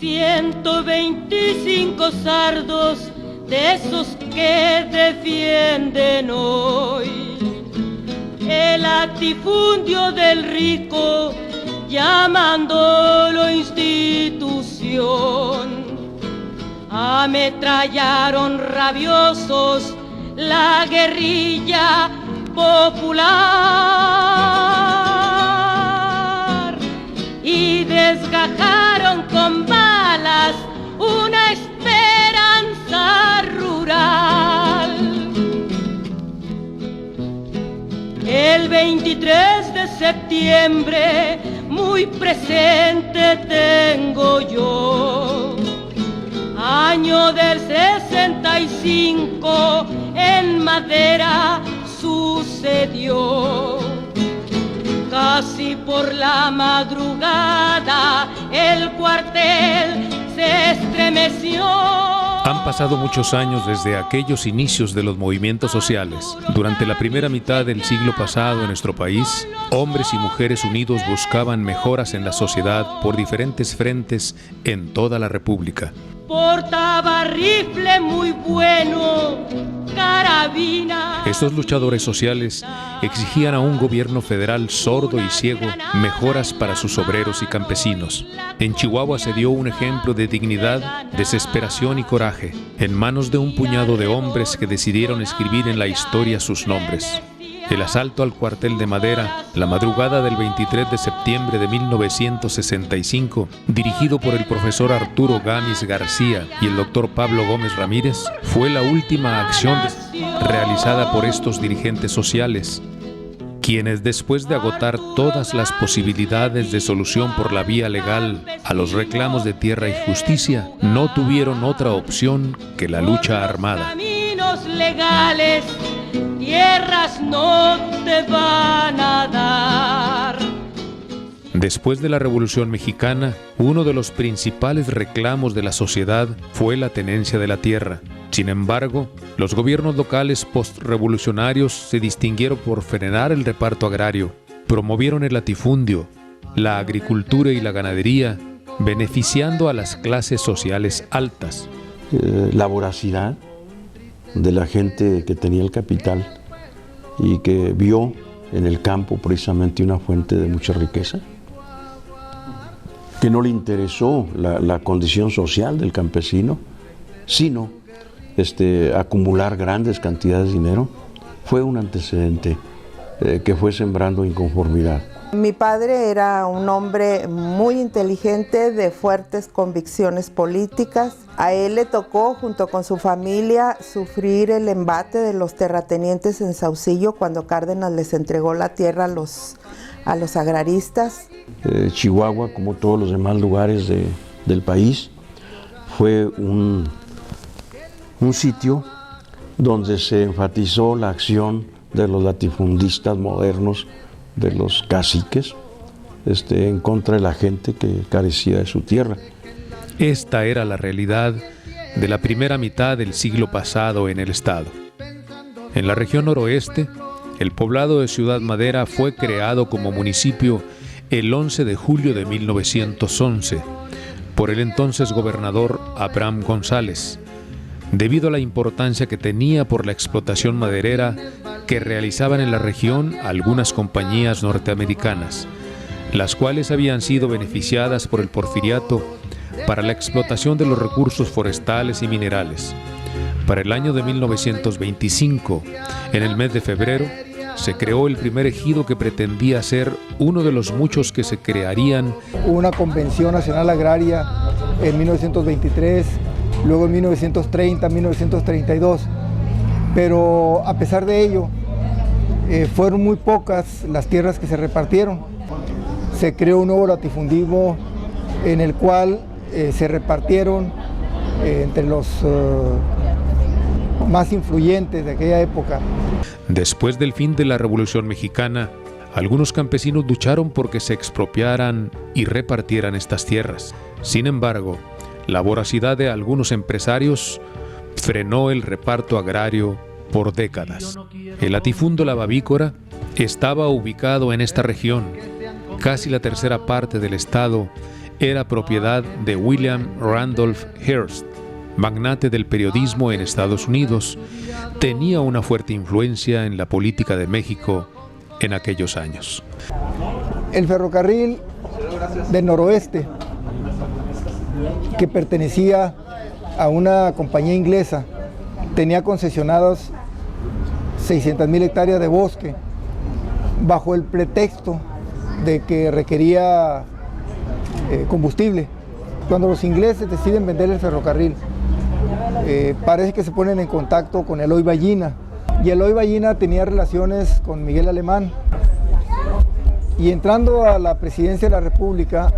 125 sardos de esos que defienden hoy el latifundio del rico, llamándolo institución. Ametrallaron rabiosos la guerrilla popular y desgajaron con balas una esperanza rural. El 23 de septiembre muy presente tengo yo, año del 65, en Madera sucedió. Casi por la madrugada el cuartel se estremeció. Han pasado muchos años desde aquellos inicios de los movimientos sociales. Durante la primera mitad del siglo pasado en nuestro país, hombres y mujeres unidos buscaban mejoras en la sociedad por diferentes frentes en toda la República. Portaba rifle muy bueno, carabina. Estos luchadores sociales exigían a un gobierno federal sordo y ciego mejoras para sus obreros y campesinos. En Chihuahua se dio un ejemplo de dignidad, desesperación y coraje, en manos de un puñado de hombres que decidieron escribir en la historia sus nombres. El asalto al cuartel de Madera, la madrugada del 23 de septiembre de 1965, dirigido por el profesor Arturo Gámez García y el doctor Pablo Gómez Ramírez, fue la última acción realizada por estos dirigentes sociales, quienes después de agotar todas las posibilidades de solución por la vía legal a los reclamos de tierra y justicia, no tuvieron otra opción que la lucha armada. Caminos legales, tierras no te van a dar. Después de la Revolución Mexicana, uno de los principales reclamos de la sociedad fue la tenencia de la tierra. Sin embargo, los gobiernos locales postrevolucionarios se distinguieron por frenar el reparto agrario, promovieron el latifundio, la agricultura y la ganadería, beneficiando a las clases sociales altas. La voracidad de la gente que tenía el capital y que vio en el campo precisamente una fuente de mucha riqueza, que no le interesó la condición social del campesino, sino acumular grandes cantidades de dinero, fue un antecedente que fue sembrando inconformidad. Mi padre era un hombre muy inteligente, de fuertes convicciones políticas. A él le tocó, junto con su familia, sufrir el embate de los terratenientes en Saucillo cuando Cárdenas les entregó la tierra a los agraristas. Chihuahua, como todos los demás lugares del país, fue un sitio donde se enfatizó la acción de los latifundistas modernos, de los caciques, en contra de la gente que carecía de su tierra. Esta era la realidad de la primera mitad del siglo pasado en el estado. En la región noroeste, el poblado de Ciudad Madera fue creado como municipio el 11 de julio de 1911 por el entonces gobernador Abraham González, debido a la importancia que tenía por la explotación maderera que realizaban en la región algunas compañías norteamericanas, las cuales habían sido beneficiadas por el porfiriato para la explotación de los recursos forestales y minerales. Para el año de 1925, en el mes de febrero, se creó el primer ejido que pretendía ser uno de los muchos que se crearían. Una convención nacional agraria en 1923, luego en 1930, 1932, pero a pesar de ello, fueron muy pocas las tierras que se repartieron. Se creó un nuevo latifundismo en el cual se repartieron entre los más influyentes de aquella época. Después del fin de la Revolución Mexicana, algunos campesinos lucharon porque se expropiaran y repartieran estas tierras. Sin embargo, la voracidad de algunos empresarios frenó el reparto agrario por décadas. El latifundio lavavícola estaba ubicado en esta región. Casi la tercera parte del estado era propiedad de William Randolph Hearst, magnate del periodismo en Estados Unidos. Tenía una fuerte influencia en la política de México en aquellos años. El ferrocarril del noroeste, que pertenecía a una compañía inglesa, tenía concesionadas 600,000 hectáreas de bosque bajo el pretexto de que requería combustible. Cuando los ingleses deciden vender el ferrocarril, parece que se ponen en contacto con Eloy Ballina, y Eloy Ballina tenía relaciones con Miguel Alemán, y entrando a la presidencia de la República,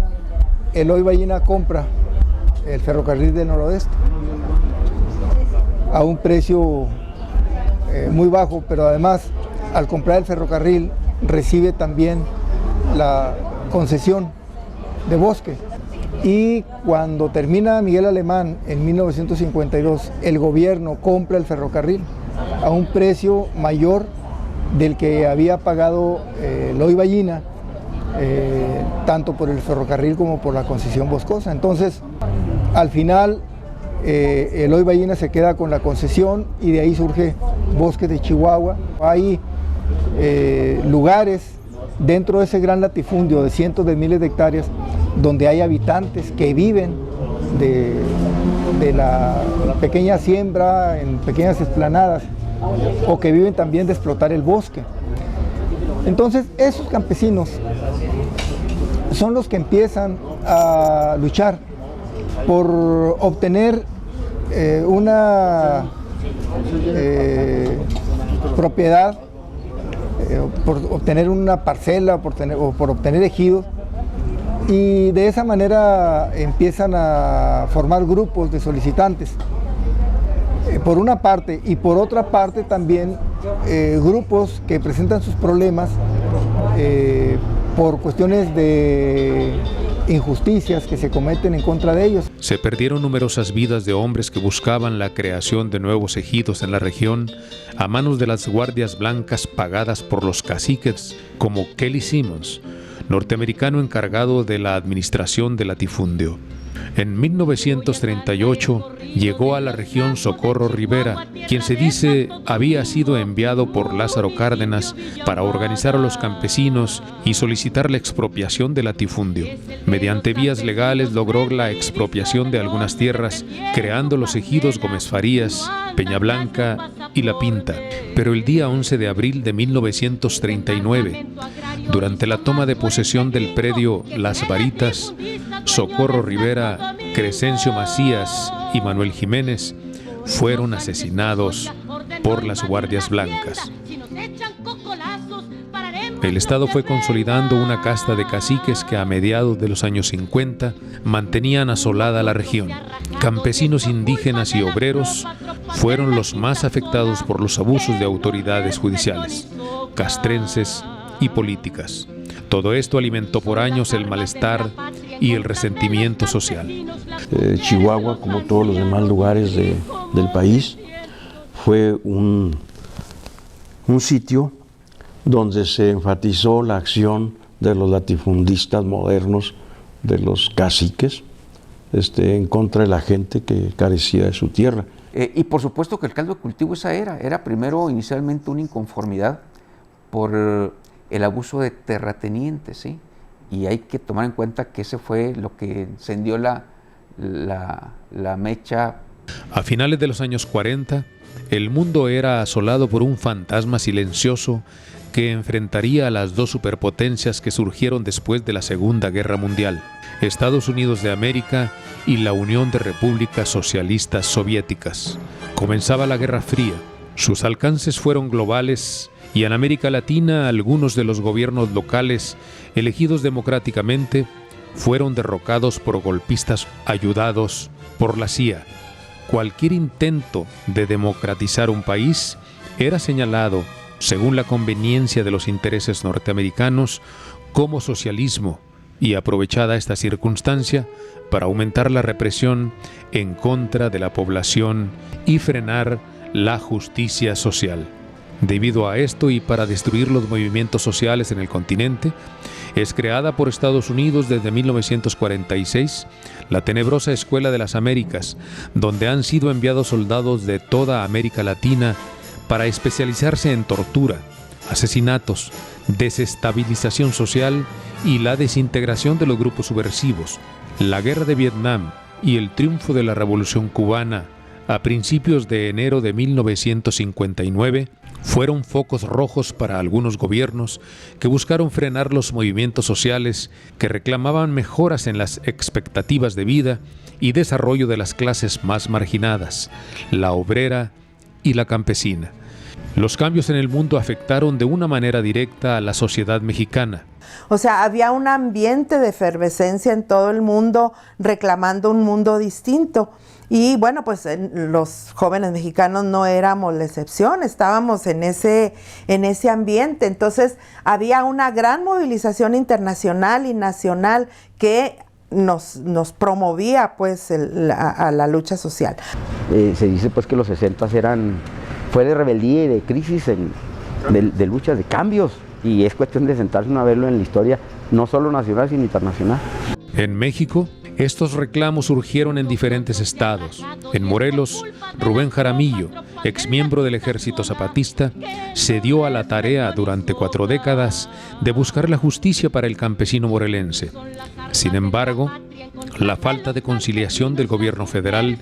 Eloy Ballina compra el ferrocarril del noroeste a un precio muy bajo, pero además al comprar el ferrocarril recibe también la concesión de bosque. Y cuando termina Miguel Alemán en 1952, el gobierno compra el ferrocarril a un precio mayor del que había pagado Eloy Ballina, tanto por el ferrocarril como por la concesión boscosa. Entonces, al final, Eloy Ballina se queda con la concesión y de ahí surge Bosques de Chihuahua. Hay lugares dentro de ese gran latifundio de cientos de miles de hectáreas donde hay habitantes que viven de la pequeña siembra en pequeñas explanadas o que viven también de explotar el bosque. Entonces, esos campesinos son los que empiezan a luchar por obtener una propiedad, por obtener una parcela, o por obtener ejidos, y de esa manera empiezan a formar grupos de solicitantes, por una parte, y por otra parte también grupos que presentan sus problemas por cuestiones de injusticias que se cometen en contra de ellos. Se perdieron numerosas vidas de hombres que buscaban la creación de nuevos ejidos en la región a manos de las guardias blancas pagadas por los caciques, como Kelly Simmons, norteamericano encargado de la administración del latifundio. En 1938 llegó a la región Socorro Rivera, quien se dice había sido enviado por Lázaro Cárdenas para organizar a los campesinos y solicitar la expropiación del latifundio. Mediante vías legales logró la expropiación de algunas tierras, creando los ejidos Gómez Farías, Peña Blanca y La Pinta. Pero el día 11 de abril de 1939, durante la toma de posesión del predio Las Varitas, Socorro Rivera, Crescencio Macías y Manuel Jiménez fueron asesinados por las guardias blancas. El Estado fue consolidando una casta de caciques que a mediados de los años 50 mantenían asolada la región. Campesinos indígenas y obreros fueron los más afectados por los abusos de autoridades judiciales, castrenses y políticas. Todo esto alimentó por años el malestar y el resentimiento social. Chihuahua, como todos los demás lugares del país, fue un sitio donde se enfatizó la acción de los latifundistas modernos, de los caciques, en contra de la gente que carecía de su tierra. Y por supuesto que el caldo de cultivo esa era primero inicialmente una inconformidad por el abuso de terratenientes, ¿sí? Y hay que tomar en cuenta que ese fue lo que encendió la mecha. A finales de los años 40, el mundo era asolado por un fantasma silencioso que enfrentaría a las dos superpotencias que surgieron después de la Segunda Guerra Mundial, Estados Unidos de América y la Unión de Repúblicas Socialistas Soviéticas. Comenzaba la Guerra Fría. Sus alcances fueron globales y en América Latina algunos de los gobiernos locales elegidos democráticamente fueron derrocados por golpistas ayudados por la CIA. Cualquier intento de democratizar un país era señalado, según la conveniencia de los intereses norteamericanos, como socialismo, y aprovechada esta circunstancia para aumentar la represión en contra de la población y frenar la justicia social. Debido a esto y para destruir los movimientos sociales en el continente, es creada por Estados Unidos desde 1946 la tenebrosa Escuela de las Américas, donde han sido enviados soldados de toda América Latina para especializarse en tortura, asesinatos, desestabilización social y la desintegración de los grupos subversivos. La guerra de Vietnam y el triunfo de la Revolución Cubana a principios de enero de 1959 fueron focos rojos para algunos gobiernos que buscaron frenar los movimientos sociales que reclamaban mejoras en las expectativas de vida y desarrollo de las clases más marginadas, la obrera y la campesina. Los cambios en el mundo afectaron de una manera directa a la sociedad mexicana. O sea, había un ambiente de efervescencia en todo el mundo reclamando un mundo distinto. Y bueno, pues los jóvenes mexicanos no éramos la excepción, estábamos en ese ambiente. Entonces había una gran movilización internacional y nacional que nos promovía pues a la lucha social. Se dice pues que los 60 fue de rebeldía y de crisis, de lucha, de cambios, y es cuestión de sentarse a verlo en la historia, no solo nacional sino internacional. En México, estos reclamos surgieron en diferentes estados. En Morelos, Rubén Jaramillo, exmiembro del Ejército Zapatista, se dio a la tarea durante 4 décadas de buscar la justicia para el campesino morelense. Sin embargo, la falta de conciliación del gobierno federal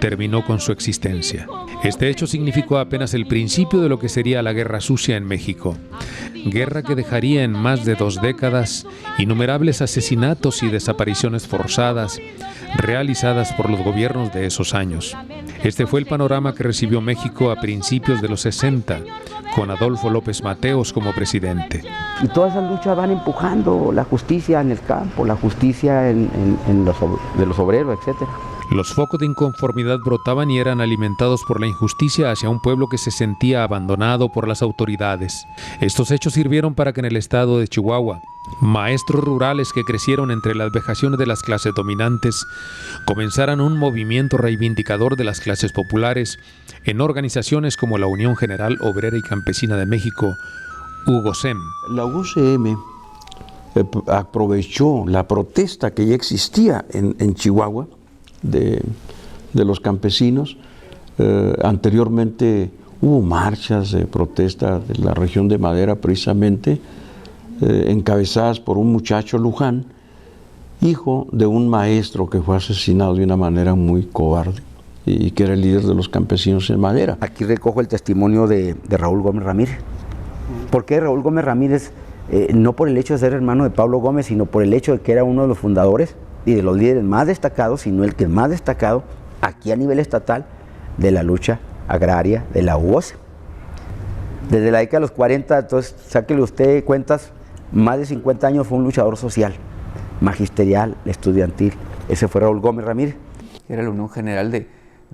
terminó con su existencia. Este hecho significó apenas el principio de lo que sería la Guerra Sucia en México. Guerra que dejaría en más de 2 décadas innumerables asesinatos y desapariciones forzadas realizadas por los gobiernos de esos años. Este fue el panorama que recibió México a principios de los 60, con Adolfo López Mateos como presidente. Y todas esas luchas van empujando la justicia en el campo, la justicia de los obreros, etcétera. Los focos de inconformidad brotaban y eran alimentados por la injusticia hacia un pueblo que se sentía abandonado por las autoridades. Estos hechos sirvieron para que en el estado de Chihuahua, maestros rurales que crecieron entre las vejaciones de las clases dominantes comenzaran un movimiento reivindicador de las clases populares en organizaciones como la Unión General Obrera y Campesina de México, UGOCEM. La UGCM aprovechó la protesta que ya existía en Chihuahua de los campesinos. Anteriormente hubo marchas de protesta de la región de Madera, precisamente encabezadas por un muchacho Luján, hijo de un maestro que fue asesinado de una manera muy cobarde y que era el líder de los campesinos en Madera. Aquí recojo el testimonio de Raúl Gómez Ramírez. ¿Por qué Raúl Gómez Ramírez? No por el hecho de ser hermano de Pablo Gómez, sino por el hecho de que era uno de los fundadores y de los líderes más destacados, sino el que más destacado aquí a nivel estatal de la lucha agraria de la UGOCEM. Desde la década de los 40, entonces, sáquele usted cuentas, más de 50 años fue un luchador social, magisterial, estudiantil. Ese fue Raúl Gómez Ramírez. Era la Unión General de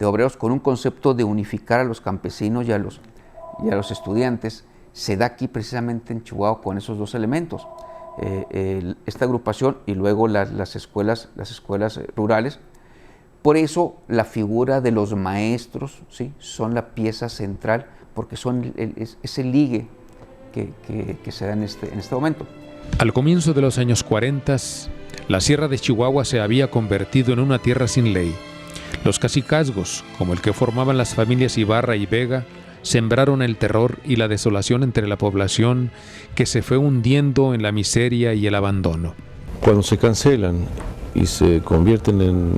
Obreros con un concepto de unificar a los campesinos y a los estudiantes. Se da aquí precisamente en Chihuahua con esos 2 elementos. Esta agrupación y luego las escuelas rurales. Por eso la figura de los maestros, ¿sí?, son la pieza central, porque son ese ligue que se da en este momento. Al comienzo de los años 40, la Sierra de Chihuahua se había convertido en una tierra sin ley. Los cacicazgos, como el que formaban las familias Ibarra y Vega, sembraron el terror y la desolación entre la población, que se fue hundiendo en la miseria y el abandono. Cuando se cancelan y se convierten en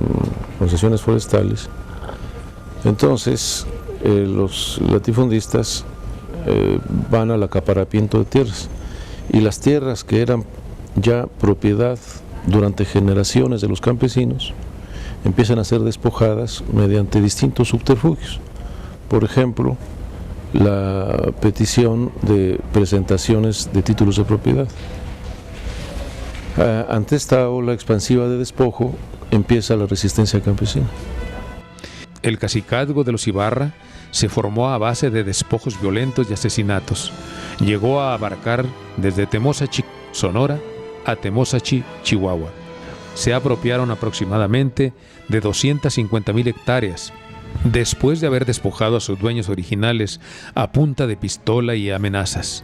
concesiones forestales, entonces los latifundistas van al acaparamiento de tierras, y las tierras que eran ya propiedad durante generaciones de los campesinos empiezan a ser despojadas mediante distintos subterfugios. Por ejemplo, la petición de presentaciones de títulos de propiedad. Ante esta ola expansiva de despojo empieza la resistencia campesina. El cacicazgo de los Ibarra se formó a base de despojos violentos y asesinatos. Llegó a abarcar desde Temozachi, Sonora, a Temozachi, Chihuahua. Se apropiaron aproximadamente de 250,000 hectáreas, después de haber despojado a sus dueños originales a punta de pistola y amenazas,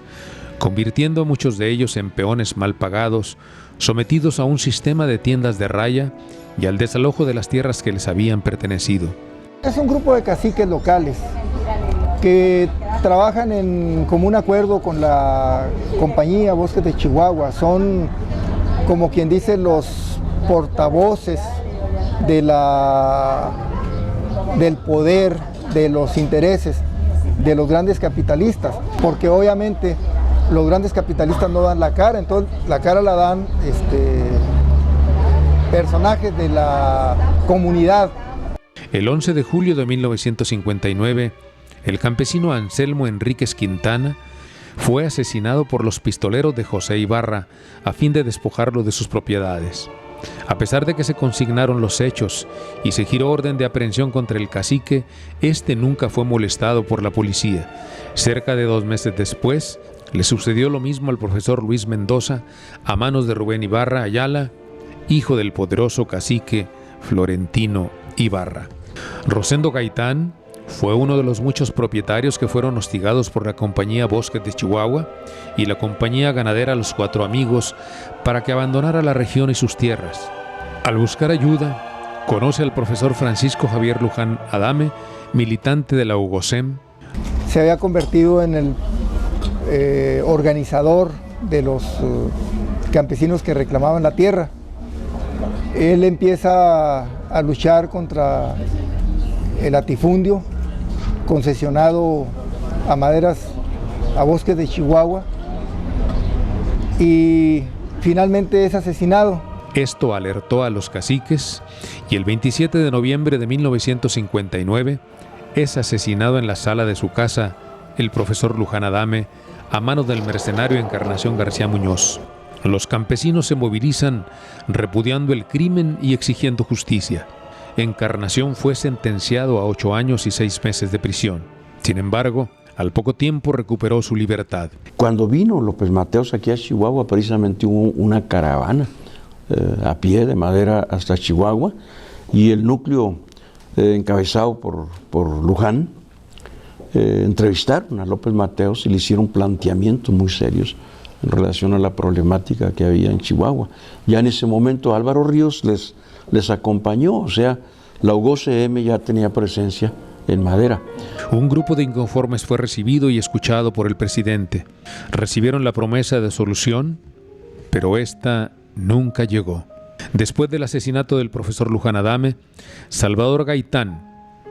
convirtiendo a muchos de ellos en peones mal pagados, sometidos a un sistema de tiendas de raya y al desalojo de las tierras que les habían pertenecido. Es un grupo de caciques locales que trabajan en común acuerdo con la compañía Bosques de Chihuahua. Son, como quien dice, los portavoces del poder, de los intereses de los grandes capitalistas, porque obviamente los grandes capitalistas no dan la cara, entonces la cara la dan personajes de la comunidad. El 11 de julio de 1959, el campesino Anselmo Enríquez Quintana fue asesinado por los pistoleros de José Ibarra a fin de despojarlo de sus propiedades. A pesar de que se consignaron los hechos y se giró orden de aprehensión contra el cacique, este nunca fue molestado por la policía. Cerca de 2 meses después, le sucedió lo mismo al profesor Luis Mendoza a manos de Rubén Ibarra Ayala, hijo del poderoso cacique Florentino Ibarra. Rosendo Gaitán fue uno de los muchos propietarios que fueron hostigados por la compañía Bosques de Chihuahua y la compañía ganadera Los Cuatro Amigos para que abandonara la región y sus tierras. Al buscar ayuda, conoce al profesor Francisco Javier Luján Adame, militante de la UGOSEM. Se había convertido en el organizador de los campesinos que reclamaban la tierra. Él empieza a luchar contra el latifundio concesionado a maderas, a Bosques de Chihuahua, y finalmente es asesinado. Esto alertó a los caciques y el 27 de noviembre de 1959 es asesinado en la sala de su casa el profesor Luján Adame a manos del mercenario Encarnación García Muñoz. Los campesinos se movilizan repudiando el crimen y exigiendo justicia. Encarnación fue sentenciado a 8 años y 6 meses de prisión. Sin embargo, al poco tiempo recuperó su libertad. Cuando vino López Mateos aquí a Chihuahua, precisamente hubo una caravana a pie de Madera hasta Chihuahua, y el núcleo encabezado por Luján entrevistaron a López Mateos y le hicieron planteamientos muy serios en relación a la problemática que había en Chihuahua. Ya en ese momento Álvaro Ríos les acompañó, o sea, la UGOSEM ya tenía presencia en Madera. Un grupo de inconformes fue recibido y escuchado por el presidente. Recibieron la promesa de solución, pero esta nunca llegó. Después del asesinato del profesor Luján Adame, Salvador Gaitán,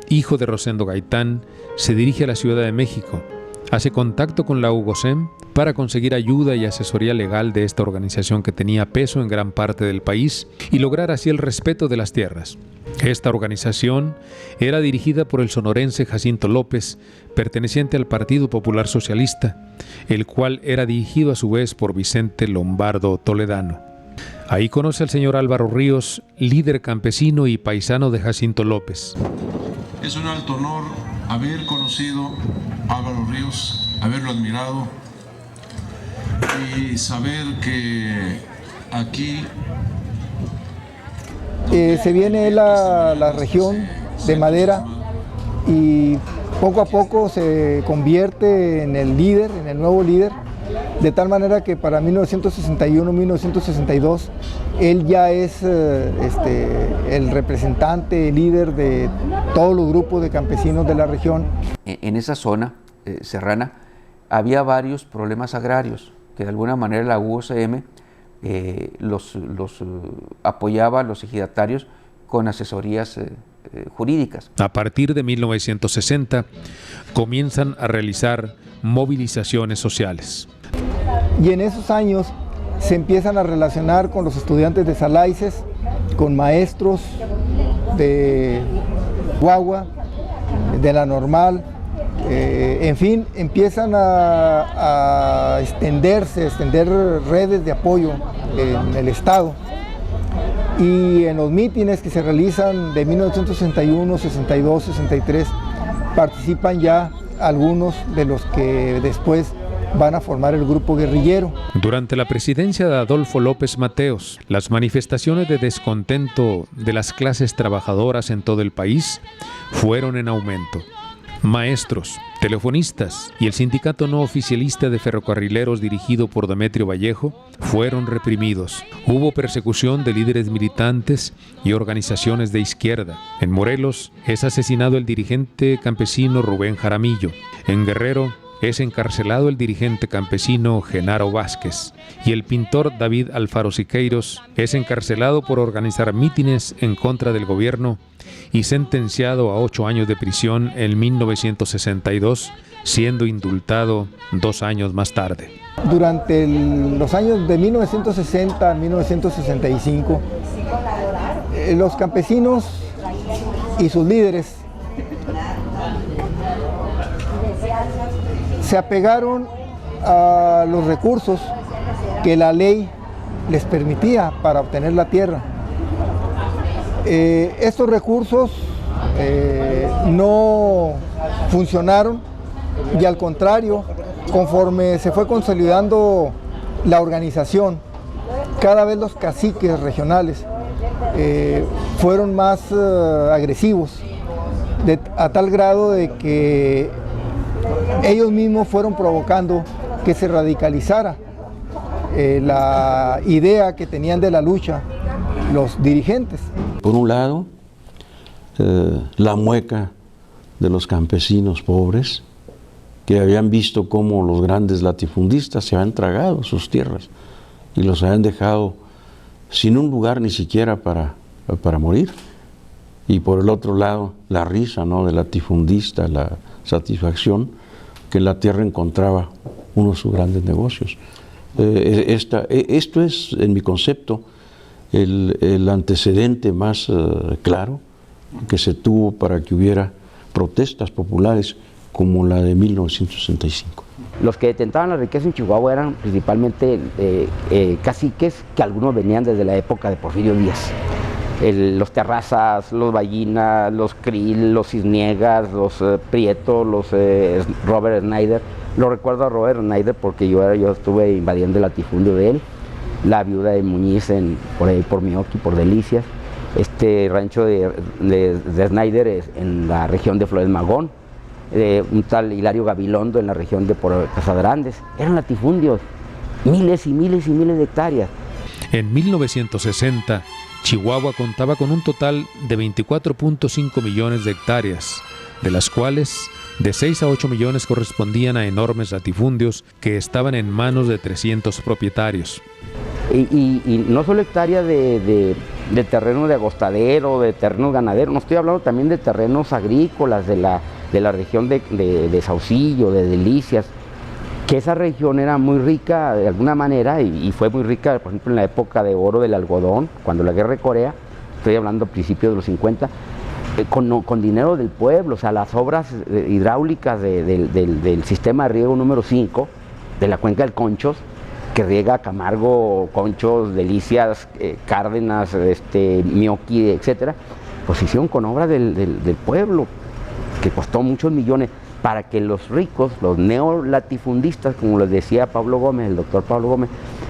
hijo de Rosendo Gaitán, se dirige a la Ciudad de México. Hace contacto con la UGOSEM para conseguir ayuda y asesoría legal de esta organización que tenía peso en gran parte del país y lograr así el respeto de las tierras. Esta organización era dirigida por el sonorense Jacinto López, perteneciente al Partido Popular Socialista, el cual era dirigido a su vez por Vicente Lombardo Toledano. Ahí conoce al señor Álvaro Ríos, líder campesino y paisano de Jacinto López. Es un alto honor haber conocido a Álvaro Ríos, haberlo admirado y saber que aquí se viene él a la región de Madera y poco a poco se convierte en el líder, en el nuevo líder, de tal manera que para 1961-1962 él ya es el representante, el líder de todos los grupos de campesinos de la región. En esa zona serrana había varios problemas agrarios que de alguna manera la UGOSEM los apoyaba a los ejidatarios con asesorías jurídicas. A partir de 1960 comienzan a realizar movilizaciones sociales. Y en esos años se empiezan a relacionar con los estudiantes de Salaices, con maestros de Chihuahua, de la Normal, en fin, empiezan a extender redes de apoyo en el Estado. Y en los mítines que se realizan de 1961, 62, 63, participan ya algunos de los que después van a formar el grupo guerrillero. Durante la presidencia de Adolfo López Mateos, las manifestaciones de descontento de las clases trabajadoras en todo el país fueron en aumento. Maestros, telefonistas y el sindicato no oficialista de ferrocarrileros dirigido por Demetrio Vallejo fueron reprimidos. Hubo persecución de líderes militantes y organizaciones de izquierda. En Morelos es asesinado el dirigente campesino Rubén Jaramillo. En Guerrero es encarcelado el dirigente campesino Genaro Vázquez y el pintor David Alfaro Siqueiros es encarcelado por organizar mítines en contra del gobierno y sentenciado a 8 años de prisión en 1962, siendo indultado 2 años más tarde. Durante los años de 1960 a 1965, los campesinos y sus líderes se apegaron a los recursos que la ley les permitía para obtener la tierra. Estos recursos no funcionaron y al contrario, conforme se fue consolidando la organización, cada vez los caciques regionales fueron más agresivos, a tal grado de que ellos mismos fueron provocando que se radicalizara la idea que tenían de la lucha los dirigentes. Por un lado, la mueca de los campesinos pobres que habían visto cómo los grandes latifundistas se habían tragado sus tierras y los habían dejado sin un lugar ni siquiera para morir. Y por el otro lado, la risa, ¿no?, del latifundista, la satisfacción que en la tierra encontraba uno de sus grandes negocios. Esto es, en mi concepto, el antecedente más claro que se tuvo para que hubiera protestas populares como la de 1965. Los que detentaban la riqueza en Chihuahua eran principalmente caciques que algunos venían desde la época de Porfirio Díaz. Los Terrazas, los Ballina, los Krill, los Cisniegas, los Prieto, los Robert Schneider. Lo recuerdo a Robert Schneider porque yo estuve invadiendo el latifundio de él. La viuda de Muñiz por ahí por Mioqui, por Delicias. Este rancho de Schneider es en la región de Flores Magón. Un tal Hilario Gabilondo en la región de Casadrandes. Eran latifundios, miles y miles y miles de hectáreas. En 1960, Chihuahua contaba con un total de 24.5 millones de hectáreas, de las cuales de 6 a 8 millones correspondían a enormes latifundios que estaban en manos de 300 propietarios. Y no solo hectáreas de terreno de agostadero, de terrenos ganaderos, no estoy hablando también de terrenos agrícolas de la región de Saucillo, de Delicias, que esa región era muy rica de alguna manera y fue muy rica, por ejemplo, en la época de oro del algodón, cuando la guerra de Corea, estoy hablando a principios de los 50, con dinero del pueblo, o sea, las obras hidráulicas del sistema de riego número 5 de la cuenca del Conchos, que riega Camargo, Conchos, Delicias, Cárdenas, Mioqui, etcétera, pues se hicieron con obras del pueblo, que costó muchos millones, para que los ricos, los neolatifundistas, como les decía Pablo Gómez, el doctor Pablo Gómez,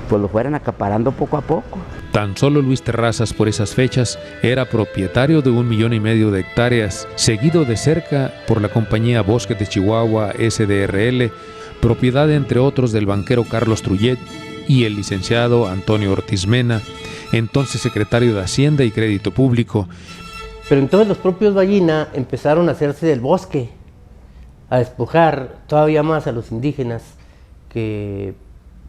pues lo fueran acaparando poco a poco. Tan solo Luis Terrazas por esas fechas era propietario de 1,5 millones de hectáreas, seguido de cerca por la compañía Bosques de Chihuahua SDRL, propiedad entre otros del banquero Carlos Trullet y el licenciado Antonio Ortiz Mena, entonces secretario de Hacienda y Crédito Público. Pero entonces los propios Ballina empezaron a hacerse del bosque, a despojar todavía más a los indígenas que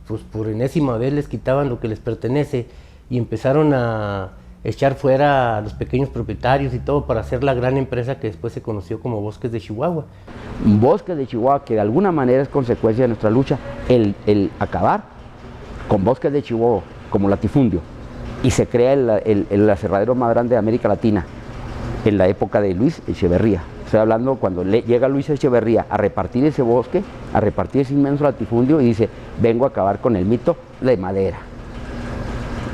pues por enésima vez les quitaban lo que les pertenece y empezaron a echar fuera a los pequeños propietarios y todo para hacer la gran empresa que después se conoció como Bosques de Chihuahua. Bosques de Chihuahua, que de alguna manera es consecuencia de nuestra lucha, el acabar con Bosques de Chihuahua como latifundio, y se crea el aserradero más grande de América Latina en la época de Luis Echeverría. Estoy hablando cuando llega Luis Echeverría a repartir ese bosque, a repartir ese inmenso latifundio y dice, vengo a acabar con el mito de Madera.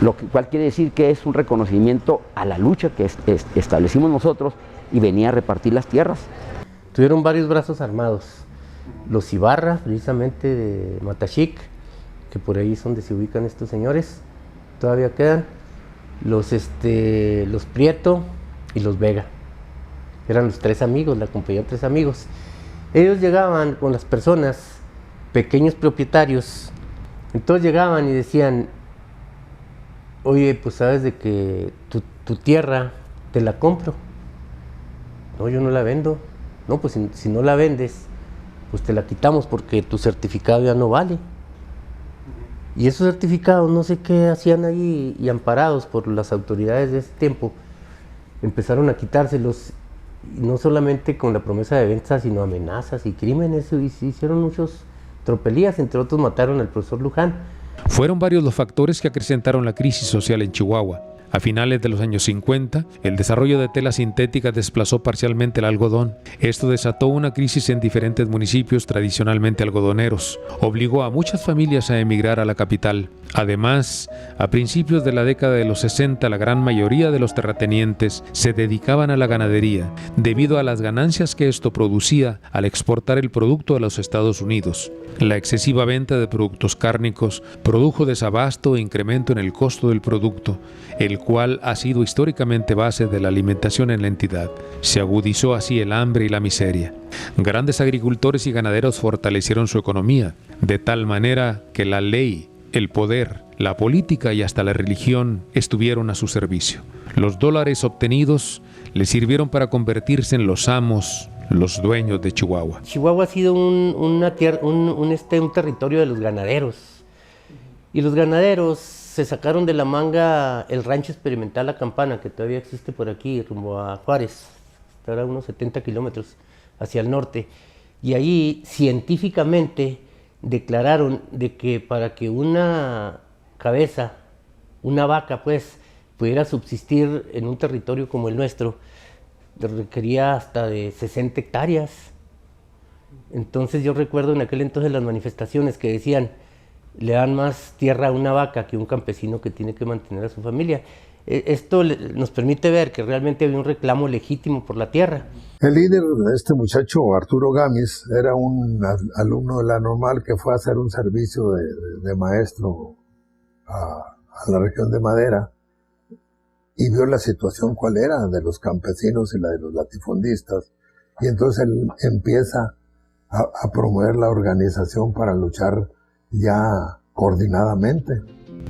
Lo cual quiere decir que es un reconocimiento a la lucha que establecimos nosotros y venía a repartir las tierras. Tuvieron varios brazos armados los Ibarra, precisamente de Matachic, que por ahí es donde se ubican estos señores, todavía quedan, los Prieto y los Vega. Eran los 3 amigos, la compañía de 3 amigos. Ellos llegaban con las personas, pequeños propietarios, entonces llegaban y decían, oye, pues sabes de que tu tierra te la compro. No, yo no la vendo. No, pues si no la vendes, pues te la quitamos porque tu certificado ya no vale. Y esos certificados, no sé qué hacían ahí, y amparados por las autoridades de ese tiempo, empezaron a quitárselos, no solamente con la promesa de venta, sino amenazas y crímenes, y se hicieron muchos tropelías, entre otros mataron al profesor Luján. Fueron varios los factores que acrecentaron la crisis social en Chihuahua. A finales de los años 50, el desarrollo de tela sintética desplazó parcialmente el algodón. Esto desató una crisis en diferentes municipios tradicionalmente algodoneros. Obligó a muchas familias a emigrar a la capital. Además, a principios de la década de los 60, la gran mayoría de los terratenientes se dedicaban a la ganadería, debido a las ganancias que esto producía al exportar el producto a los Estados Unidos. La excesiva venta de productos cárnicos produjo desabasto e incremento en el costo del producto, el cual ha sido históricamente base de la alimentación en la entidad. Se agudizó así el hambre y la miseria. Grandes agricultores y ganaderos fortalecieron su economía, de tal manera que la ley, el poder, la política y hasta la religión estuvieron a su servicio. Los dólares obtenidos les sirvieron para convertirse en los amos, los dueños de Chihuahua. Chihuahua ha sido un territorio de los ganaderos. Y los ganaderos se sacaron de la manga el rancho experimental La Campana, que todavía existe por aquí, rumbo a Juárez, estará a unos 70 kilómetros hacia el norte. Y ahí científicamente declararon de que para que una cabeza, una vaca pues, pudiera subsistir en un territorio como el nuestro, requería hasta de 60 hectáreas. Entonces yo recuerdo en aquel entonces las manifestaciones que decían, le dan más tierra a una vaca que un campesino que tiene que mantener a su familia. Esto nos permite ver que realmente había un reclamo legítimo por la tierra. El líder de este muchacho, Arturo Gámez, era un alumno de la normal que fue a hacer un servicio de maestro a la región de Madera y vio la situación cuál era de los campesinos y la de los latifundistas. Y entonces él empieza a promover la organización para luchar ya coordinadamente.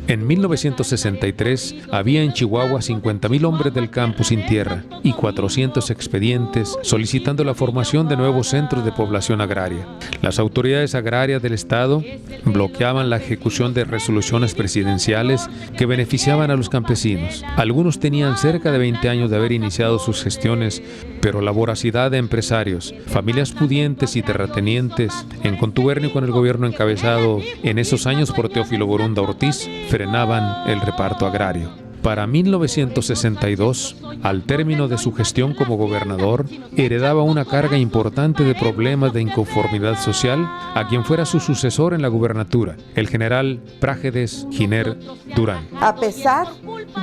En 1963 había en Chihuahua 50,000 hombres del campo sin tierra y 400 expedientes solicitando la formación de nuevos centros de población agraria. Las autoridades agrarias del estado bloqueaban la ejecución de resoluciones presidenciales que beneficiaban a los campesinos. Algunos tenían cerca de 20 años de haber iniciado sus gestiones, pero la voracidad de empresarios, familias pudientes y terratenientes, en contubernio con el gobierno encabezado en esos años por Teófilo Borunda Ortiz, frenaban el reparto agrario. Para 1962, al término de su gestión como gobernador, heredaba una carga importante de problemas de inconformidad social a quien fuera su sucesor en la gubernatura, el general Prájedes Giner Durán. A pesar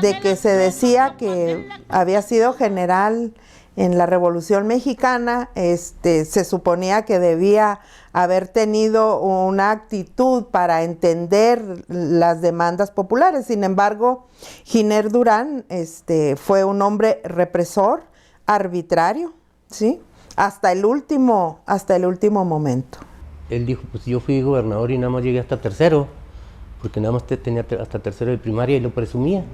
de que se decía que había sido general en la Revolución Mexicana, se suponía que debía haber tenido una actitud para entender las demandas populares. Sin embargo, Giner Durán fue un hombre represor, arbitrario, ¿sí? hasta el último momento. Él dijo, pues yo fui gobernador y nada más llegué hasta tercero, porque nada más tenía hasta tercero de primaria y lo presumía.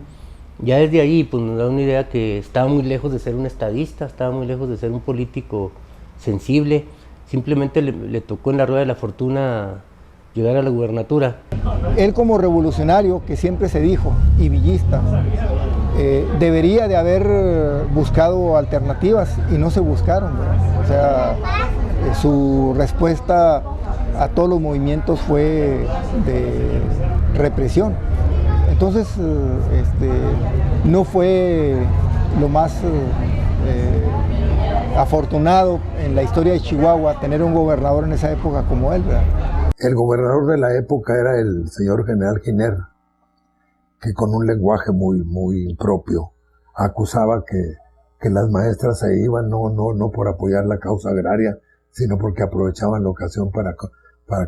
Ya desde ahí pues nos da una idea que estaba muy lejos de ser un estadista, estaba muy lejos de ser un político sensible. Simplemente le tocó en la rueda de la fortuna llegar a la gubernatura. Él como revolucionario, que siempre se dijo, y villista, debería de haber buscado alternativas y no se buscaron, ¿verdad? O sea, su respuesta a todos los movimientos fue de represión. Entonces, no fue lo más afortunado en la historia de Chihuahua tener un gobernador en esa época como él, ¿verdad? El gobernador de la época era el señor general Giner, que con un lenguaje muy propio acusaba que las maestras se iban no por apoyar la causa agraria, sino porque aprovechaban la ocasión para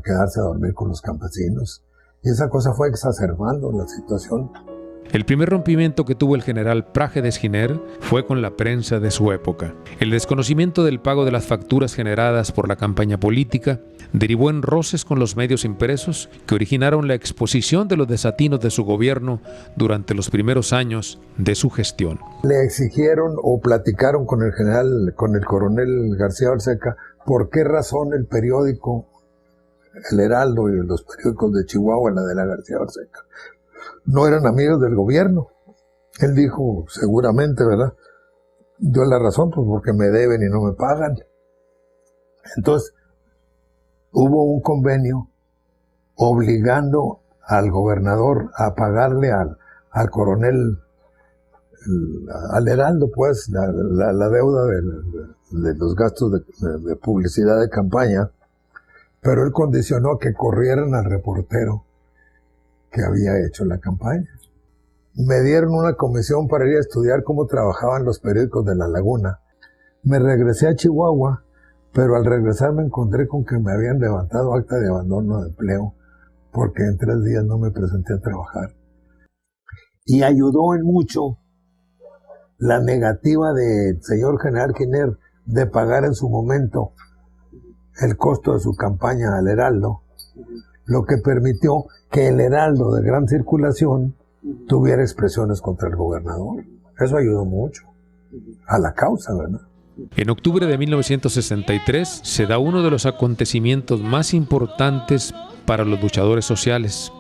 quedarse a dormir con los campesinos. Y esa cosa fue exacerbando la situación. El primer rompimiento que tuvo el general Prájedes Giner fue con la prensa de su época. El desconocimiento del pago de las facturas generadas por la campaña política derivó en roces con los medios impresos que originaron la exposición de los desatinos de su gobierno durante los primeros años de su gestión. Le exigieron o platicaron con el coronel García Balseca, por qué razón el periódico El Heraldo y los periódicos de Chihuahua, la de la García Balseca, no eran amigos del gobierno. Él dijo, seguramente, ¿verdad? Dio la razón, pues porque me deben y no me pagan. Entonces, hubo un convenio obligando al gobernador a pagarle al coronel, al Heraldo, pues, la deuda de los gastos de publicidad de campaña, pero él condicionó que corrieran al reportero que había hecho la campaña. Me dieron una comisión para ir a estudiar cómo trabajaban los periódicos de La Laguna. Me regresé a Chihuahua, pero al regresar me encontré con que me habían levantado acta de abandono de empleo porque en 3 días no me presenté a trabajar. Y ayudó en mucho la negativa del señor general Giner de pagar en su momento el costo de su campaña al Heraldo, lo que permitió que el Heraldo de gran circulación tuviera expresiones contra el gobernador. Eso ayudó mucho a la causa, ¿verdad? En octubre de 1963 se da uno de los acontecimientos más importantes para los luchadores sociales.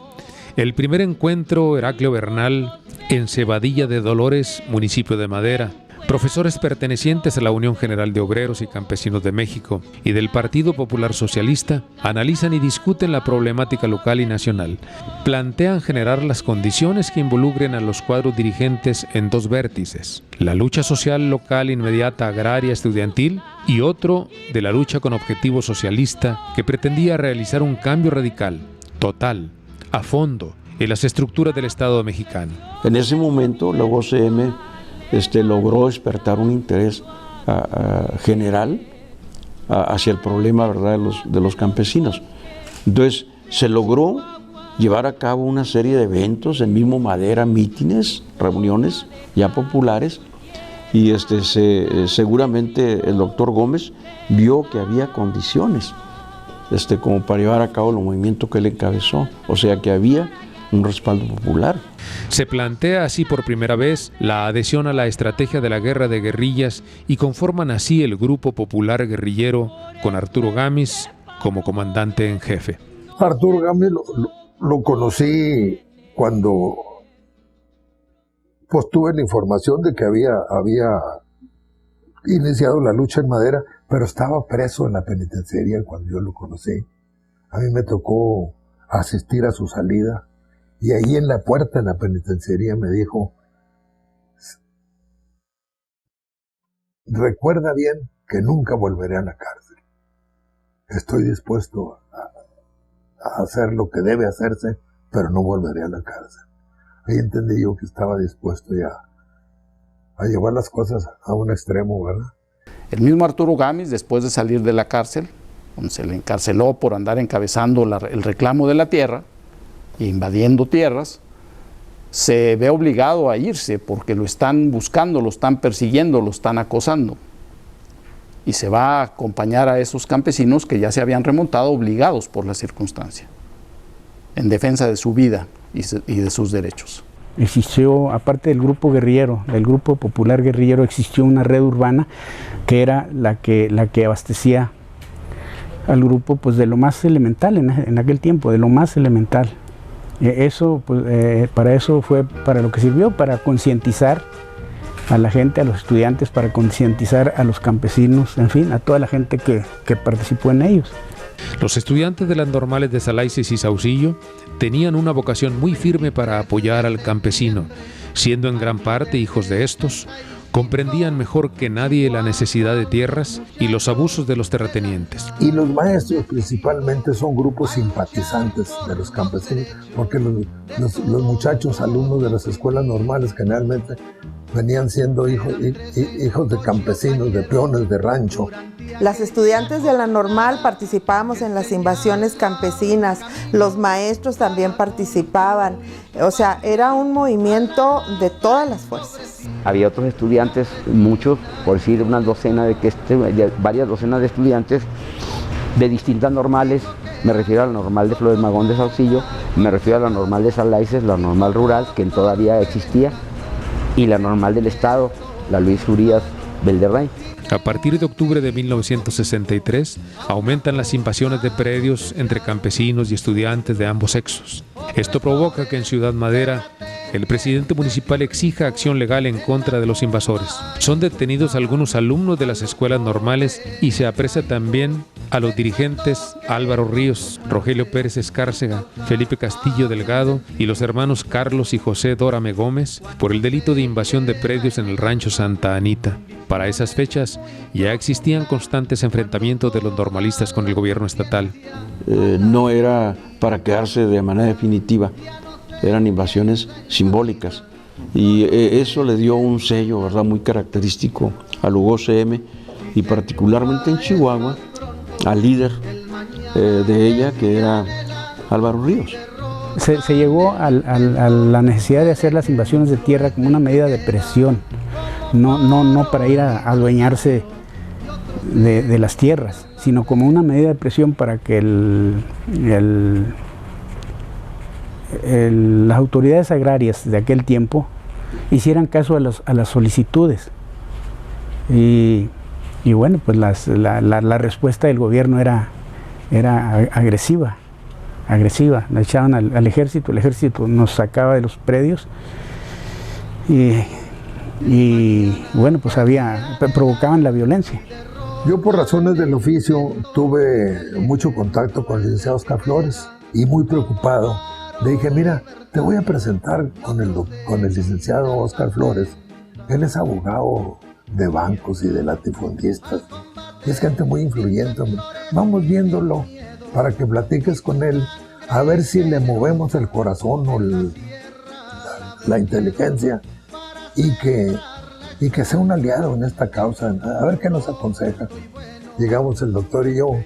El primer encuentro Heraclio Bernal en Cebadilla de Dolores, municipio de Madera. Profesores pertenecientes a la Unión General de Obreros y Campesinos de México y del Partido Popular Socialista analizan y discuten la problemática local y nacional. Plantean generar las condiciones que involucren a los cuadros dirigentes en 2 vértices: la lucha social local inmediata agraria estudiantil y otro de la lucha con objetivo socialista que pretendía realizar un cambio radical, total, a fondo, en las estructuras del Estado mexicano. En ese momento la UOCM logró despertar un interés general hacia el problema, ¿verdad?, de los campesinos. Entonces se logró llevar a cabo una serie de eventos en mismo Madera, mítines, reuniones ya populares, y seguramente el doctor Gómez vio que había condiciones como para llevar a cabo el movimiento que él encabezó, o sea que había un respaldo popular. Se plantea así por primera vez la adhesión a la estrategia de la guerra de guerrillas y conforman así el Grupo Popular Guerrillero con Arturo Gámez como comandante en jefe. Arturo Gámez lo conocí cuando pues tuve la información de que había iniciado la lucha en Madera, pero estaba preso en la penitenciaría cuando yo lo conocí. A mí me tocó asistir a su salida. Y ahí en la puerta de la penitenciaría me dijo, recuerda bien que nunca volveré a la cárcel. Estoy dispuesto a hacer lo que debe hacerse, pero no volveré a la cárcel. Ahí entendí yo que estaba dispuesto ya a llevar las cosas a un extremo, ¿verdad? El mismo Arturo Gámez, después de salir de la cárcel, donde se le encarceló por andar encabezando el reclamo de la tierra, invadiendo tierras, se ve obligado a irse porque lo están buscando, lo están persiguiendo, lo están acosando. Y se va a acompañar a esos campesinos que ya se habían remontado obligados por la circunstancia, en defensa de su vida y de sus derechos. Existió, aparte del grupo guerrillero, del grupo popular guerrillero, existió una red urbana que era la que abastecía al grupo pues, de lo más elemental en aquel tiempo, de lo más elemental. Eso, pues, para eso fue para lo que sirvió, para concientizar a la gente, a los estudiantes, para concientizar a los campesinos, en fin, a toda la gente que participó en ellos. Los estudiantes de las normales de Salaices y Saucillo tenían una vocación muy firme para apoyar al campesino, siendo en gran parte hijos de estos. Comprendían mejor que nadie la necesidad de tierras y los abusos de los terratenientes. Y los maestros principalmente son grupos simpatizantes de los campesinos, porque los muchachos, alumnos de las escuelas normales, generalmente venían siendo hijos de campesinos, de peones de rancho. Las estudiantes de la normal participábamos en las invasiones campesinas, los maestros también participaban, o sea, era un movimiento de todas las fuerzas. Había otros estudiantes, muchos, por decir varias docenas de estudiantes de distintas normales. Me refiero a la normal de Flores Magón de Saucillo, me refiero a la normal de Salaices, la normal rural, que todavía existía, y la normal del Estado, la Luis Urías Valderrey. A partir de octubre de 1963, aumentan las invasiones de predios entre campesinos y estudiantes de ambos sexos. Esto provoca que en Ciudad Madera el presidente municipal exija acción legal en contra de los invasores. Son detenidos algunos alumnos de las escuelas normales y se apresa también a los dirigentes Álvaro Ríos, Rogelio Pérez Escárcega, Felipe Castillo Delgado y los hermanos Carlos y José Dórame Gómez por el delito de invasión de predios en el rancho Santa Anita. Para esas fechas ya existían constantes enfrentamientos de los normalistas con el gobierno estatal. No era para quedarse de manera definitiva, eran invasiones simbólicas y eso le dio un sello, ¿verdad?, muy característico al UGOCM y particularmente en Chihuahua al líder de ella, que era Álvaro Ríos. Se llegó a la necesidad de hacer las invasiones de tierra como una medida de presión, no para ir a adueñarse de las tierras, sino como una medida de presión para que las autoridades agrarias de aquel tiempo hicieran caso a las solicitudes. Y bueno, pues la respuesta del gobierno era agresiva, la echaban al ejército, el ejército nos sacaba de los predios y bueno, pues provocaban la violencia. Yo por razones del oficio tuve mucho contacto con el licenciado Oscar Flores y muy preocupado le dije, mira, te voy a presentar con el licenciado Oscar Flores. Él es abogado de bancos y de latifundistas. Es gente muy influyente. Vamos viéndolo para que platiques con él, a ver si le movemos el corazón o la inteligencia y que sea un aliado en esta causa, a ver qué nos aconseja. Llegamos el doctor y yo,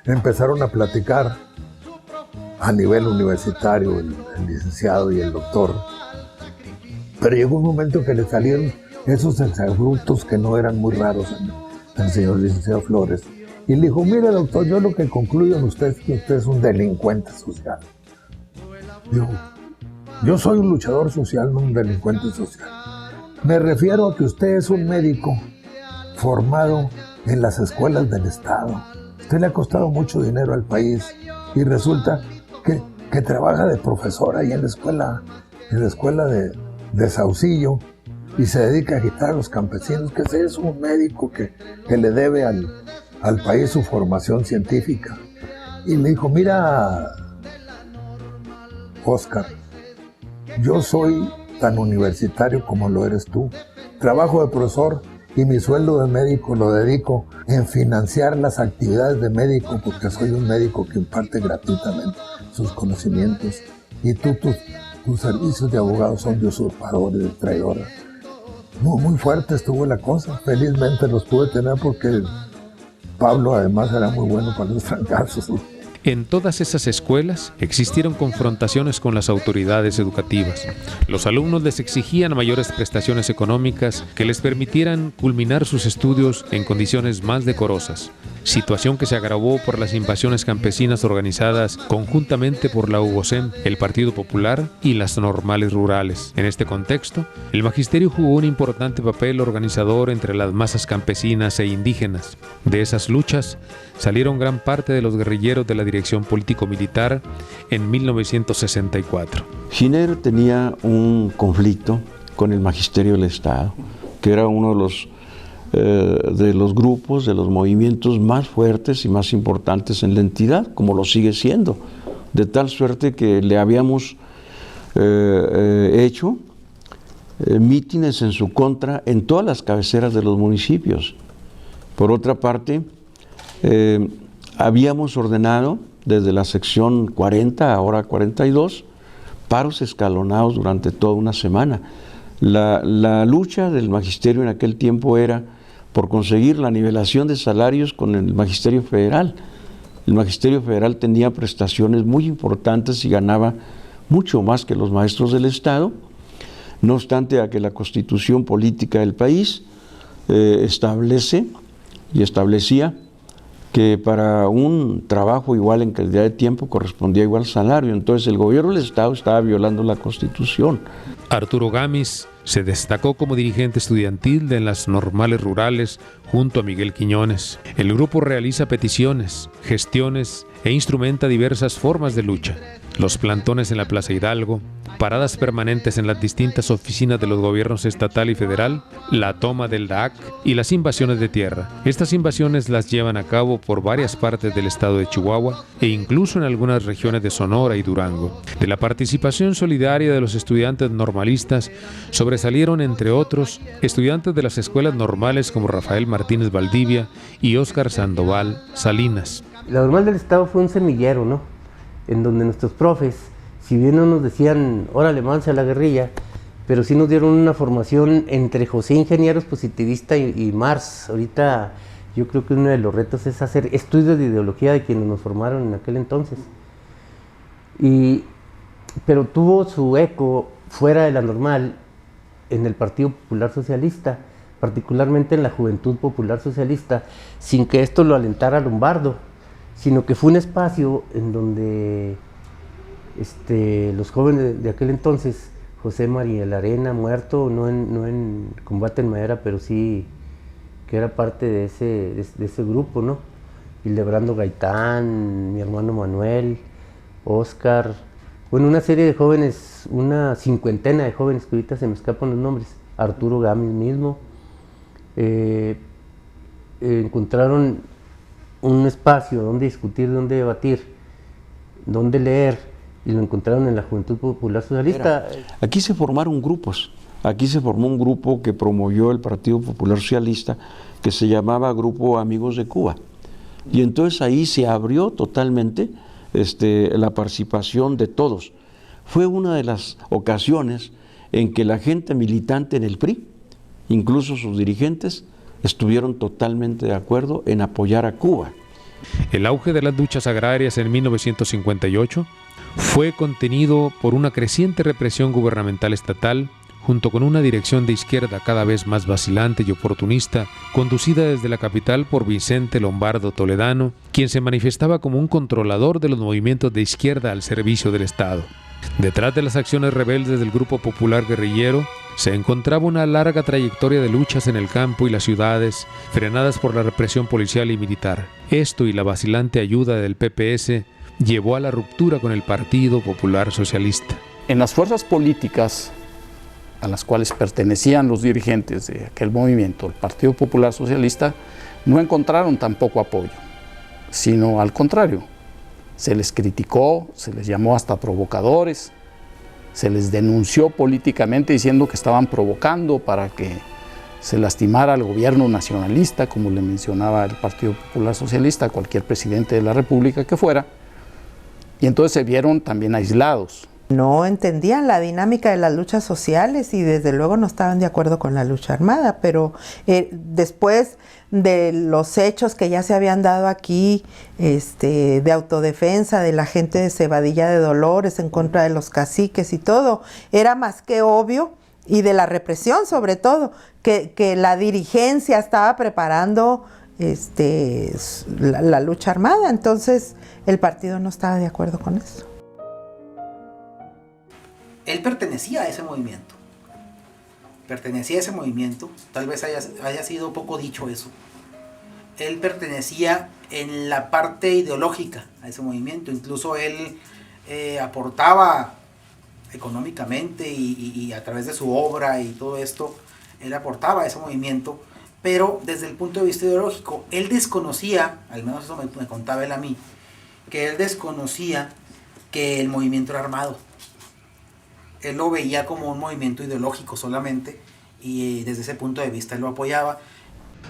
empezaron a platicar a nivel universitario el licenciado y el doctor, pero llegó un momento que le salieron esos exabruptos que no eran muy raros en el señor licenciado Flores, y le dijo, mire doctor, yo lo que concluyo en usted es que usted es un delincuente social. Dijo, yo soy un luchador social, no un delincuente social. Me refiero a que usted es un médico formado en las escuelas del Estado. Usted le ha costado mucho dinero al país y resulta que trabaja de profesor ahí en la escuela de Saucillo y se dedica a agitar a los campesinos, que ese es un médico que le debe al país su formación científica. Y le dijo, mira, Oscar, yo soy tan universitario como lo eres tú. Trabajo de profesor y mi sueldo de médico lo dedico en financiar las actividades de médico porque soy un médico que imparte gratuitamente sus conocimientos. Y tus servicios de abogado son de usurpadores, de traidores. Muy fuerte estuvo la cosa. Felizmente los pude tener porque Pablo además era muy bueno para los fracasos. En todas esas escuelas existieron confrontaciones con las autoridades educativas. Los alumnos les exigían mayores prestaciones económicas que les permitieran culminar sus estudios en condiciones más decorosas, situación que se agravó por las invasiones campesinas organizadas conjuntamente por la UGOCM, el Partido Popular y las normales rurales. En este contexto, el magisterio jugó un importante papel organizador entre las masas campesinas e indígenas. De esas luchas salieron gran parte de los guerrilleros de la dirección político-militar en 1964. Giner tenía un conflicto con el magisterio del Estado, que era uno de los grupos, de los movimientos más fuertes y más importantes en la entidad, como lo sigue siendo, de tal suerte que le habíamos hecho mítines en su contra en todas las cabeceras de los municipios. Por otra parte, habíamos ordenado desde la sección 40, ahora 42, paros escalonados durante toda una semana. La lucha del magisterio en aquel tiempo era por conseguir la nivelación de salarios con el magisterio federal. El magisterio federal tenía prestaciones muy importantes y ganaba mucho más que los maestros del Estado, no obstante a que la constitución política del país establece y establecía que para un trabajo igual en calidad de tiempo correspondía igual salario. Entonces el gobierno del Estado estaba violando la Constitución. Arturo Gámez se destacó como dirigente estudiantil de las normales rurales junto a Miguel Quiñones. El grupo realiza peticiones, gestiones e instrumenta diversas formas de lucha. Los plantones en la Plaza Hidalgo, paradas permanentes en las distintas oficinas de los gobiernos estatal y federal, la toma del DAC y las invasiones de tierra. Estas invasiones las llevan a cabo por varias partes del estado de Chihuahua e incluso en algunas regiones de Sonora y Durango. De la participación solidaria de los estudiantes normalistas sobresalieron, entre otros, estudiantes de las escuelas normales como Rafael Martínez Valdivia y Óscar Sandoval Salinas. La normal del estado fue un semillero, ¿no? En donde nuestros profes, si bien no nos decían, órale, manse a la guerrilla, pero sí nos dieron una formación entre José Ingenieros Positivista y Marx. Ahorita yo creo que uno de los retos es hacer estudios de ideología de quienes nos formaron en aquel entonces. Pero tuvo su eco fuera de la normal en el Partido Popular Socialista, particularmente en la Juventud Popular Socialista, sin que esto lo alentara Lombardo, sino que fue un espacio en donde los jóvenes de aquel entonces, José María Larena, muerto, no en combate en madera, pero sí que era parte de ese grupo, ¿no? Hildebrando Gaitán, mi hermano Manuel, Óscar, bueno, una serie de jóvenes, una cincuentena de jóvenes que ahorita se me escapan los nombres, Arturo Gámez mismo, encontraron un espacio donde discutir, donde debatir, donde leer, y lo encontraron en la Juventud Popular Socialista. Aquí se formaron grupos. Aquí se formó un grupo que promovió el Partido Popular Socialista, que se llamaba Grupo Amigos de Cuba. Y entonces ahí se abrió totalmente la participación de todos. Fue una de las ocasiones en que la gente militante en el PRI, incluso sus dirigentes, estuvieron totalmente de acuerdo en apoyar a Cuba. El auge de las luchas agrarias en 1958 fue contenido por una creciente represión gubernamental estatal, junto con una dirección de izquierda cada vez más vacilante y oportunista, conducida desde la capital por Vicente Lombardo Toledano, quien se manifestaba como un controlador de los movimientos de izquierda al servicio del Estado. Detrás de las acciones rebeldes del Grupo Popular Guerrillero se encontraba una larga trayectoria de luchas en el campo y las ciudades, frenadas por la represión policial y militar. Esto y la vacilante ayuda del PPS llevó a la ruptura con el Partido Popular Socialista. En las fuerzas políticas a las cuales pertenecían los dirigentes de aquel movimiento, el Partido Popular Socialista, no encontraron tampoco apoyo, sino al contrario. Se les criticó, se les llamó hasta provocadores, se les denunció políticamente diciendo que estaban provocando para que se lastimara al gobierno nacionalista, como le mencionaba el Partido Popular Socialista, a cualquier presidente de la República que fuera, y entonces se vieron también aislados. No entendían la dinámica de las luchas sociales y desde luego no estaban de acuerdo con la lucha armada, pero después de los hechos que ya se habían dado aquí, de autodefensa de la gente de Cebadilla de Dolores en contra de los caciques y todo, era más que obvio, y de la represión sobre todo, que la dirigencia estaba preparando la lucha armada, entonces el partido no estaba de acuerdo con eso. Él pertenecía a ese movimiento. Tal vez haya sido poco dicho eso. Él pertenecía en la parte ideológica a ese movimiento. Incluso él aportaba económicamente y a través de su obra y todo esto, él aportaba a ese movimiento. Pero desde el punto de vista ideológico, él desconocía, al menos eso me contaba él a mí, que él desconocía que el movimiento era armado. Él lo veía como un movimiento ideológico solamente y desde ese punto de vista él lo apoyaba.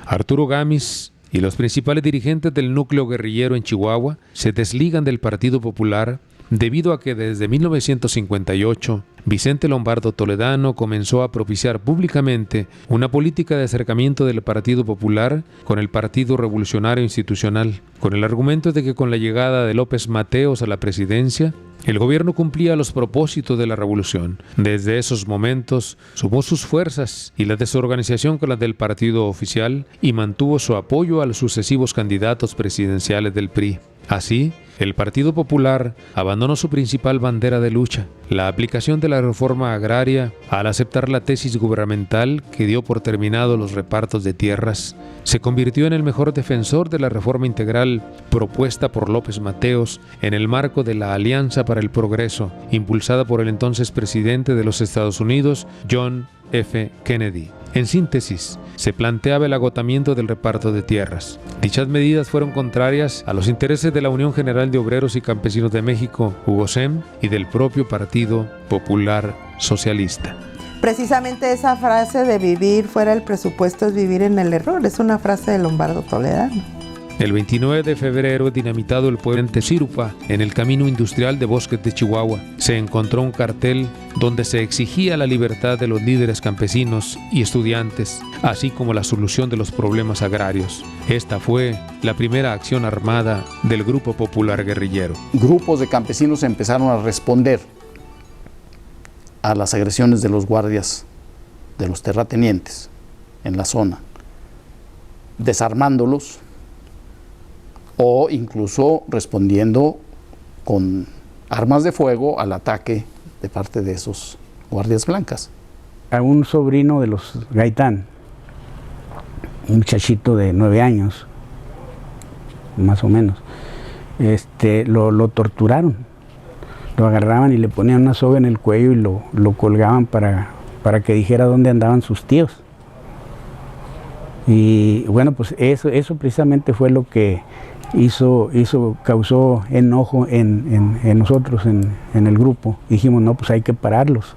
Arturo Gámez y los principales dirigentes del núcleo guerrillero en Chihuahua se desligan del Partido Popular debido a que desde 1958 Vicente Lombardo Toledano comenzó a propiciar públicamente una política de acercamiento del Partido Popular con el Partido Revolucionario Institucional, con el argumento de que con la llegada de López Mateos a la presidencia, el gobierno cumplía los propósitos de la revolución. Desde esos momentos sumó sus fuerzas y la desorganización con las del partido oficial y mantuvo su apoyo a los sucesivos candidatos presidenciales del PRI. Así, el Partido Popular abandonó su principal bandera de lucha, la aplicación de la reforma agraria, al aceptar la tesis gubernamental que dio por terminado los repartos de tierras. Se convirtió en el mejor defensor de la reforma integral propuesta por López Mateos en el marco de la Alianza para el Progreso, impulsada por el entonces presidente de los Estados Unidos, John F. Kennedy. En síntesis, se planteaba el agotamiento del reparto de tierras. Dichas medidas fueron contrarias a los intereses de la Unión General de Obreros y Campesinos de México, UGOSEM, y del propio Partido Popular Socialista. Precisamente esa frase de vivir fuera del presupuesto es vivir en el error, es una frase de Lombardo Toledano. El 29 de febrero, dinamitado el puente Sirupa en el camino industrial de Bosques de Chihuahua, se encontró un cartel donde se exigía la libertad de los líderes campesinos y estudiantes, así como la solución de los problemas agrarios. Esta fue la primera acción armada del Grupo Popular Guerrillero. Grupos de campesinos empezaron a responder a las agresiones de los guardias, de los terratenientes en la zona, desarmándolos, o incluso respondiendo con armas de fuego al ataque de parte de esos guardias blancas. A un sobrino de los Gaitán, un muchachito de 9 años, más o menos, lo torturaron, lo agarraban y le ponían una soga en el cuello y lo colgaban para que dijera dónde andaban sus tíos. Y bueno, pues eso precisamente fue lo que causó enojo en nosotros, en el grupo. Dijimos, no, pues hay que pararlos.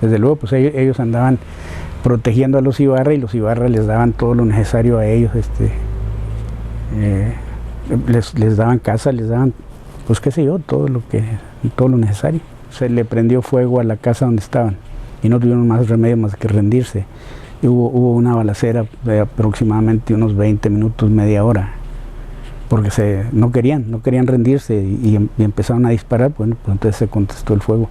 Desde luego, pues ellos andaban protegiendo a los Ibarra y los Ibarra les daban todo lo necesario a ellos, les daban casa, les daban, pues qué sé yo, todo lo necesario. Se le prendió fuego a la casa donde estaban y no tuvieron más remedio más que rendirse. Y hubo una balacera de aproximadamente unos 20 minutos, media hora, porque no querían rendirse y empezaron a disparar. Bueno, pues entonces se contestó el fuego.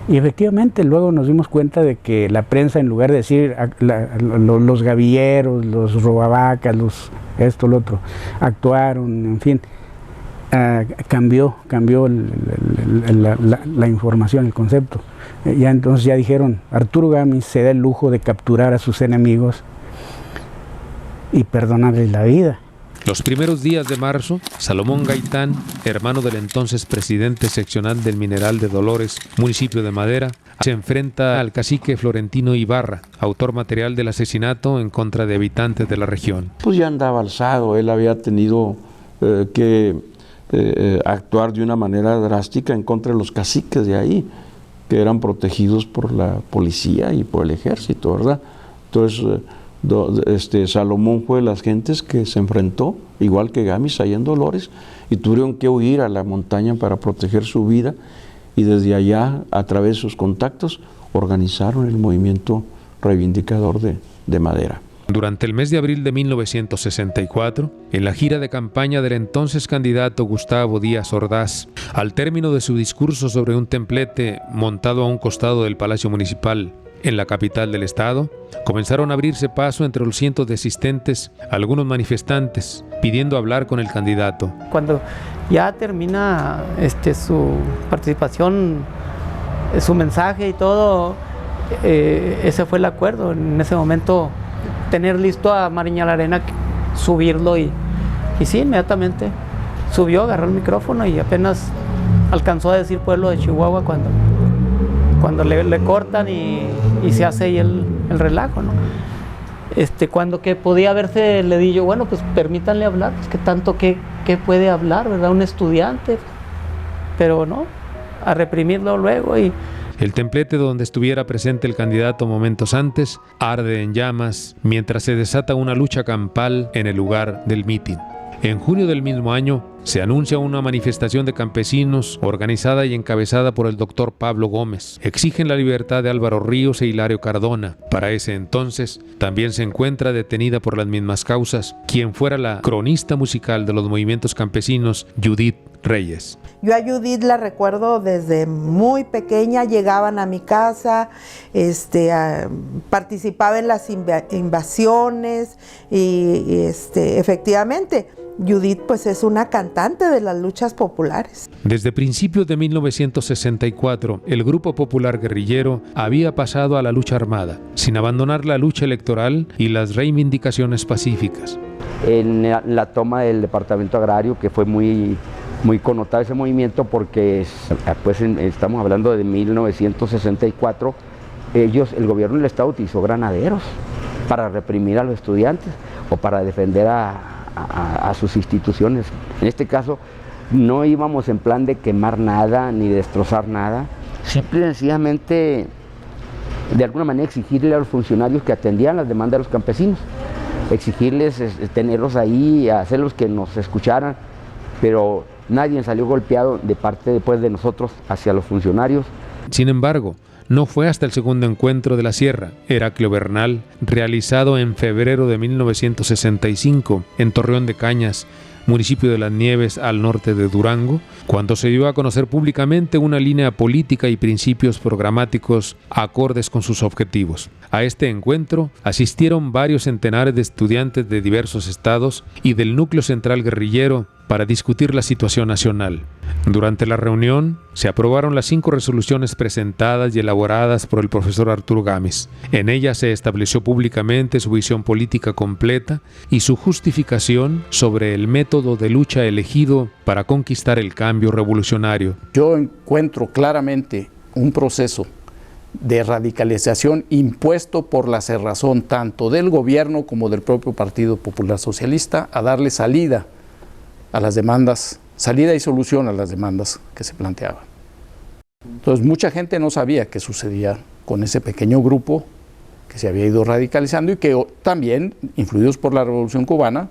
Y efectivamente luego nos dimos cuenta de que la prensa, en lugar de decir los gavilleros, los robavacas, esto, lo otro, actuaron, en fin, cambió la información, el concepto. Entonces ya dijeron, Arturo Gámez se da el lujo de capturar a sus enemigos y perdonarles la vida. Los primeros días de marzo, Salomón Gaitán, hermano del entonces presidente seccional del Mineral de Dolores, municipio de Madera, se enfrenta al cacique Florentino Ibarra, autor material del asesinato en contra de habitantes de la región. Pues ya andaba alzado, él había tenido que actuar de una manera drástica en contra de los caciques de ahí, que eran protegidos por la policía y por el ejército, ¿verdad? Entonces, Salomón fue de las gentes que se enfrentó, igual que Gámez, ahí en Dolores, y tuvieron que huir a la montaña para proteger su vida, y desde allá, a través de sus contactos, organizaron el movimiento reivindicador de Madera. Durante el mes de abril de 1964, en la gira de campaña del entonces candidato Gustavo Díaz Ordaz, al término de su discurso sobre un templete montado a un costado del Palacio Municipal en la capital del estado, comenzaron a abrirse paso entre los cientos de asistentes, algunos manifestantes, pidiendo hablar con el candidato. Cuando ya termina su participación, su mensaje y todo, ese fue el acuerdo. En ese momento, tener listo a Mariña Arena, subirlo y sí, inmediatamente subió, agarró el micrófono y apenas alcanzó a decir pueblo de Chihuahua cuando le cortan y se hace ahí el relajo, ¿no? Cuando que podía verse, le di yo, bueno, pues permítanle hablar, pues que tanto que puede hablar, ¿verdad? Un estudiante, pero no, a reprimirlo luego y... El templete donde estuviera presente el candidato momentos antes arde en llamas mientras se desata una lucha campal en el lugar del mitin. En junio del mismo año, se anuncia una manifestación de campesinos organizada y encabezada por el doctor Pablo Gómez. Exigen la libertad de Álvaro Ríos e Hilario Cardona. Para ese entonces, también se encuentra detenida por las mismas causas quien fuera la cronista musical de los movimientos campesinos, Judith Reyes. Yo a Judith la recuerdo desde muy pequeña, llegaban a mi casa, participaba en las invasiones y efectivamente Judith pues es una cantante de las luchas populares. Desde principios de 1964, el Grupo Popular Guerrillero había pasado a la lucha armada, sin abandonar la lucha electoral y las reivindicaciones pacíficas. En la toma del departamento agrario, que fue muy connotado ese movimiento porque pues estamos hablando de 1964, el gobierno del estado utilizó granaderos para reprimir a los estudiantes o para defender a sus instituciones. En este caso no íbamos en plan de quemar nada ni destrozar nada, simple y sencillamente de alguna manera exigirle a los funcionarios que atendían las demandas de los campesinos, exigirles tenerlos ahí, hacerlos que nos escucharan, pero nadie salió golpeado de parte después de nosotros hacia los funcionarios. Sin embargo, no fue hasta el segundo encuentro de la Sierra, Heraclio Bernal, realizado en febrero de 1965 en Torreón de Cañas, municipio de Las Nieves al norte de Durango, cuando se dio a conocer públicamente una línea política y principios programáticos acordes con sus objetivos. A este encuentro asistieron varios centenares de estudiantes de diversos estados y del núcleo central guerrillero para discutir la situación nacional. Durante la reunión se aprobaron las 5 resoluciones presentadas y elaboradas por el profesor Arturo Gámez. En ellas se estableció públicamente su visión política completa y su justificación sobre el método de lucha elegido para conquistar el cambio revolucionario. Yo encuentro claramente un proceso de radicalización impuesto por la cerrazón tanto del gobierno como del propio Partido Popular Socialista a darle salida a las demandas, salida y solución a las demandas que se planteaban. Entonces mucha gente no sabía qué sucedía con ese pequeño grupo que se había ido radicalizando y que también, influidos por la Revolución Cubana,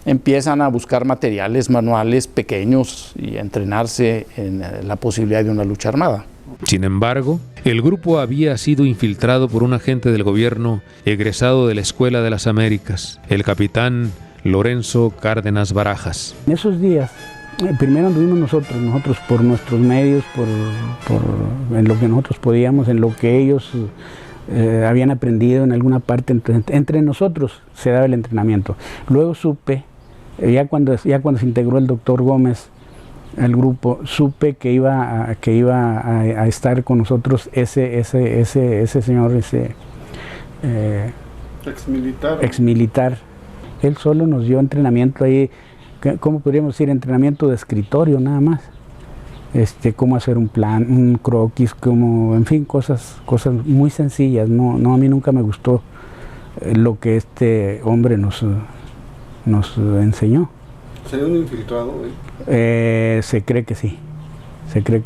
empiezan a buscar materiales, manuales pequeños y a entrenarse en la posibilidad de una lucha armada. Sin embargo, el grupo había sido infiltrado por un agente del gobierno egresado de la Escuela de las Américas, el capitán Lorenzo Cárdenas Barajas. En esos días, primero anduvimos nosotros por nuestros medios, en lo que nosotros podíamos, en lo que ellos habían aprendido en alguna parte, entre nosotros se daba el entrenamiento. Luego supe, ya cuando se integró el doctor Gómez al grupo, supe que iba a estar con nosotros ese señor, exmilitar. Él solo nos dio entrenamiento ahí, ¿cómo podríamos decir? Entrenamiento de escritorio nada más. Cómo hacer un plan, un croquis, en fin, cosas muy sencillas. No, a mí nunca me gustó lo que este hombre nos enseñó. ¿Sería un infiltrado? Se cree que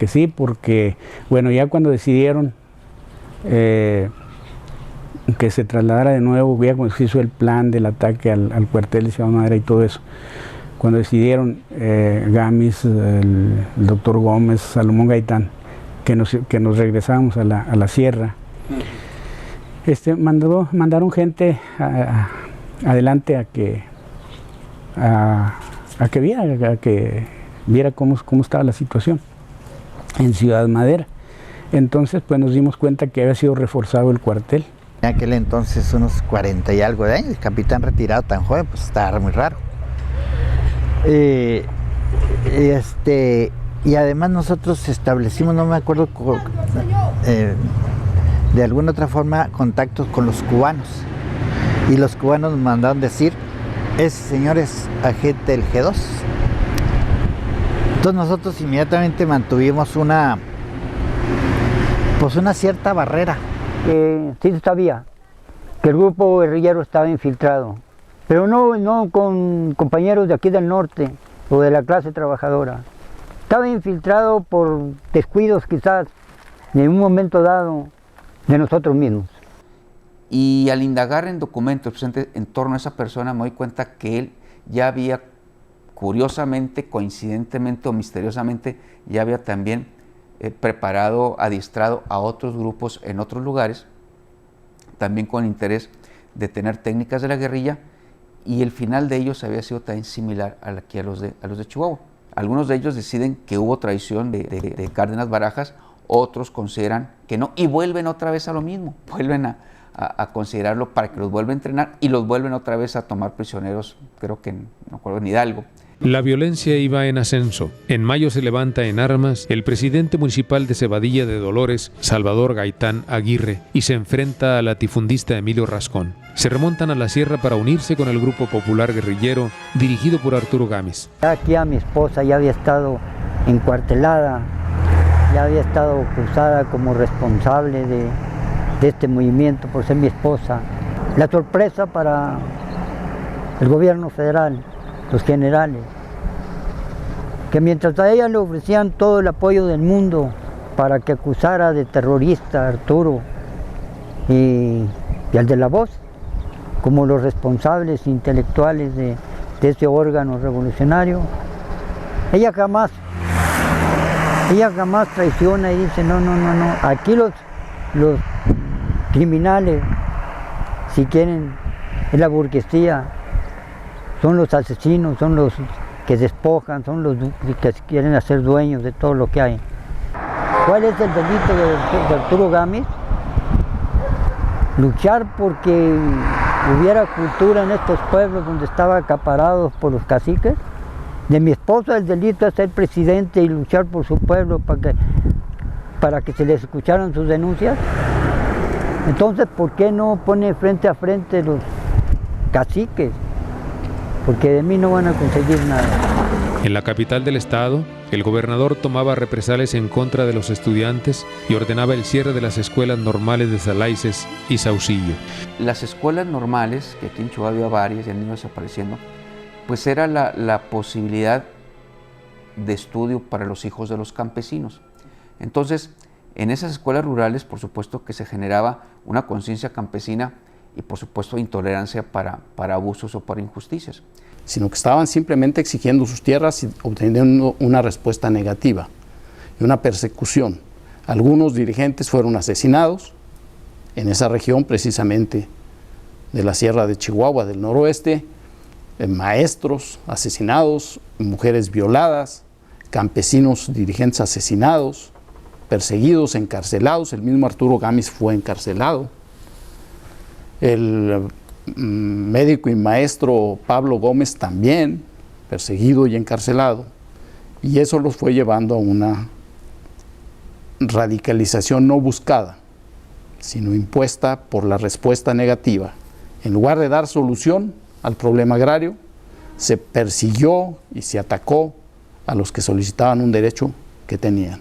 sí, porque, bueno, ya cuando decidieron que se trasladara de nuevo, ya cuando se hizo el plan del ataque al cuartel de Ciudad Madera y todo eso, cuando decidieron Gámez, el doctor Gómez, Salomón Gaitán, que nos regresáramos a la sierra, mandaron gente adelante a que viera cómo estaba la situación en Ciudad Madera. Entonces pues nos dimos cuenta que había sido reforzado el cuartel. En aquel entonces unos 40 y algo de años, el capitán retirado tan joven, pues estaba muy raro. Y además nosotros establecimos, no me acuerdo, de alguna otra forma contactos con los cubanos. Y los cubanos nos mandaron decir, ese señor es agente del G2. Entonces nosotros inmediatamente mantuvimos una cierta barrera. Sí se sabía que el grupo guerrillero estaba infiltrado, pero no con compañeros de aquí del norte o de la clase trabajadora. Estaba infiltrado por descuidos quizás en un momento dado de nosotros mismos. Y al indagar en documentos presentes en torno a esa persona me doy cuenta que él ya había curiosamente, coincidentemente o misteriosamente, ya había también preparado, adiestrado a otros grupos en otros lugares, también con interés de tener técnicas de la guerrilla, y el final de ellos había sido también similar a los de Chihuahua. Algunos de ellos deciden que hubo traición de Cárdenas Barajas, otros consideran que no, y vuelven otra vez a lo mismo, vuelven a considerarlo para que los vuelva a entrenar y los vuelven otra vez a tomar prisioneros, creo que no me acuerdo, en Hidalgo. La violencia iba en ascenso. En mayo se levanta en armas el presidente municipal de Cebadilla de Dolores, Salvador Gaitán Aguirre, y se enfrenta al latifundista Emilio Rascón. Se remontan a la sierra para unirse con el grupo popular guerrillero dirigido por Arturo Gámez. Aquí a mi esposa ya había estado encuartelada, ya había estado acusada como responsable de este movimiento por ser mi esposa. La sorpresa para el gobierno federal, los generales, que mientras a ella le ofrecían todo el apoyo del mundo para que acusara de terrorista a Arturo y al de la Voz, como los responsables intelectuales de ese órgano revolucionario, ella jamás traiciona y dice no, aquí los criminales, si quieren, es la burguesía, son los asesinos, son los que despojan, son los que quieren hacer dueños de todo lo que hay. ¿Cuál es el delito de Arturo Gámez? Luchar porque hubiera cultura en estos pueblos donde estaban acaparados por los caciques. De mi esposa el delito es ser presidente y luchar por su pueblo para que se les escucharan sus denuncias. Entonces, ¿por qué no pone frente a frente los caciques? Porque de mí no van a conseguir nada. En la capital del estado, el gobernador tomaba represalias en contra de los estudiantes y ordenaba el cierre de las escuelas normales de Salaices y Saucillo. Las escuelas normales, que aquí en Chihuahua había varias y han ido desapareciendo, pues era la posibilidad de estudio para los hijos de los campesinos. Entonces, en esas escuelas rurales, por supuesto que se generaba una conciencia campesina y por supuesto intolerancia para abusos o para injusticias. Sino que estaban simplemente exigiendo sus tierras y obteniendo una respuesta negativa y una persecución. Algunos dirigentes fueron asesinados en esa región precisamente de la Sierra de Chihuahua, del noroeste, maestros asesinados, mujeres violadas, campesinos dirigentes asesinados, perseguidos, encarcelados. El mismo Arturo Gámez fue encarcelado. El médico y maestro Pablo Gómez también, perseguido y encarcelado. Y eso los fue llevando a una radicalización no buscada, sino impuesta por la respuesta negativa. En lugar de dar solución al problema agrario, se persiguió y se atacó a los que solicitaban un derecho que tenían.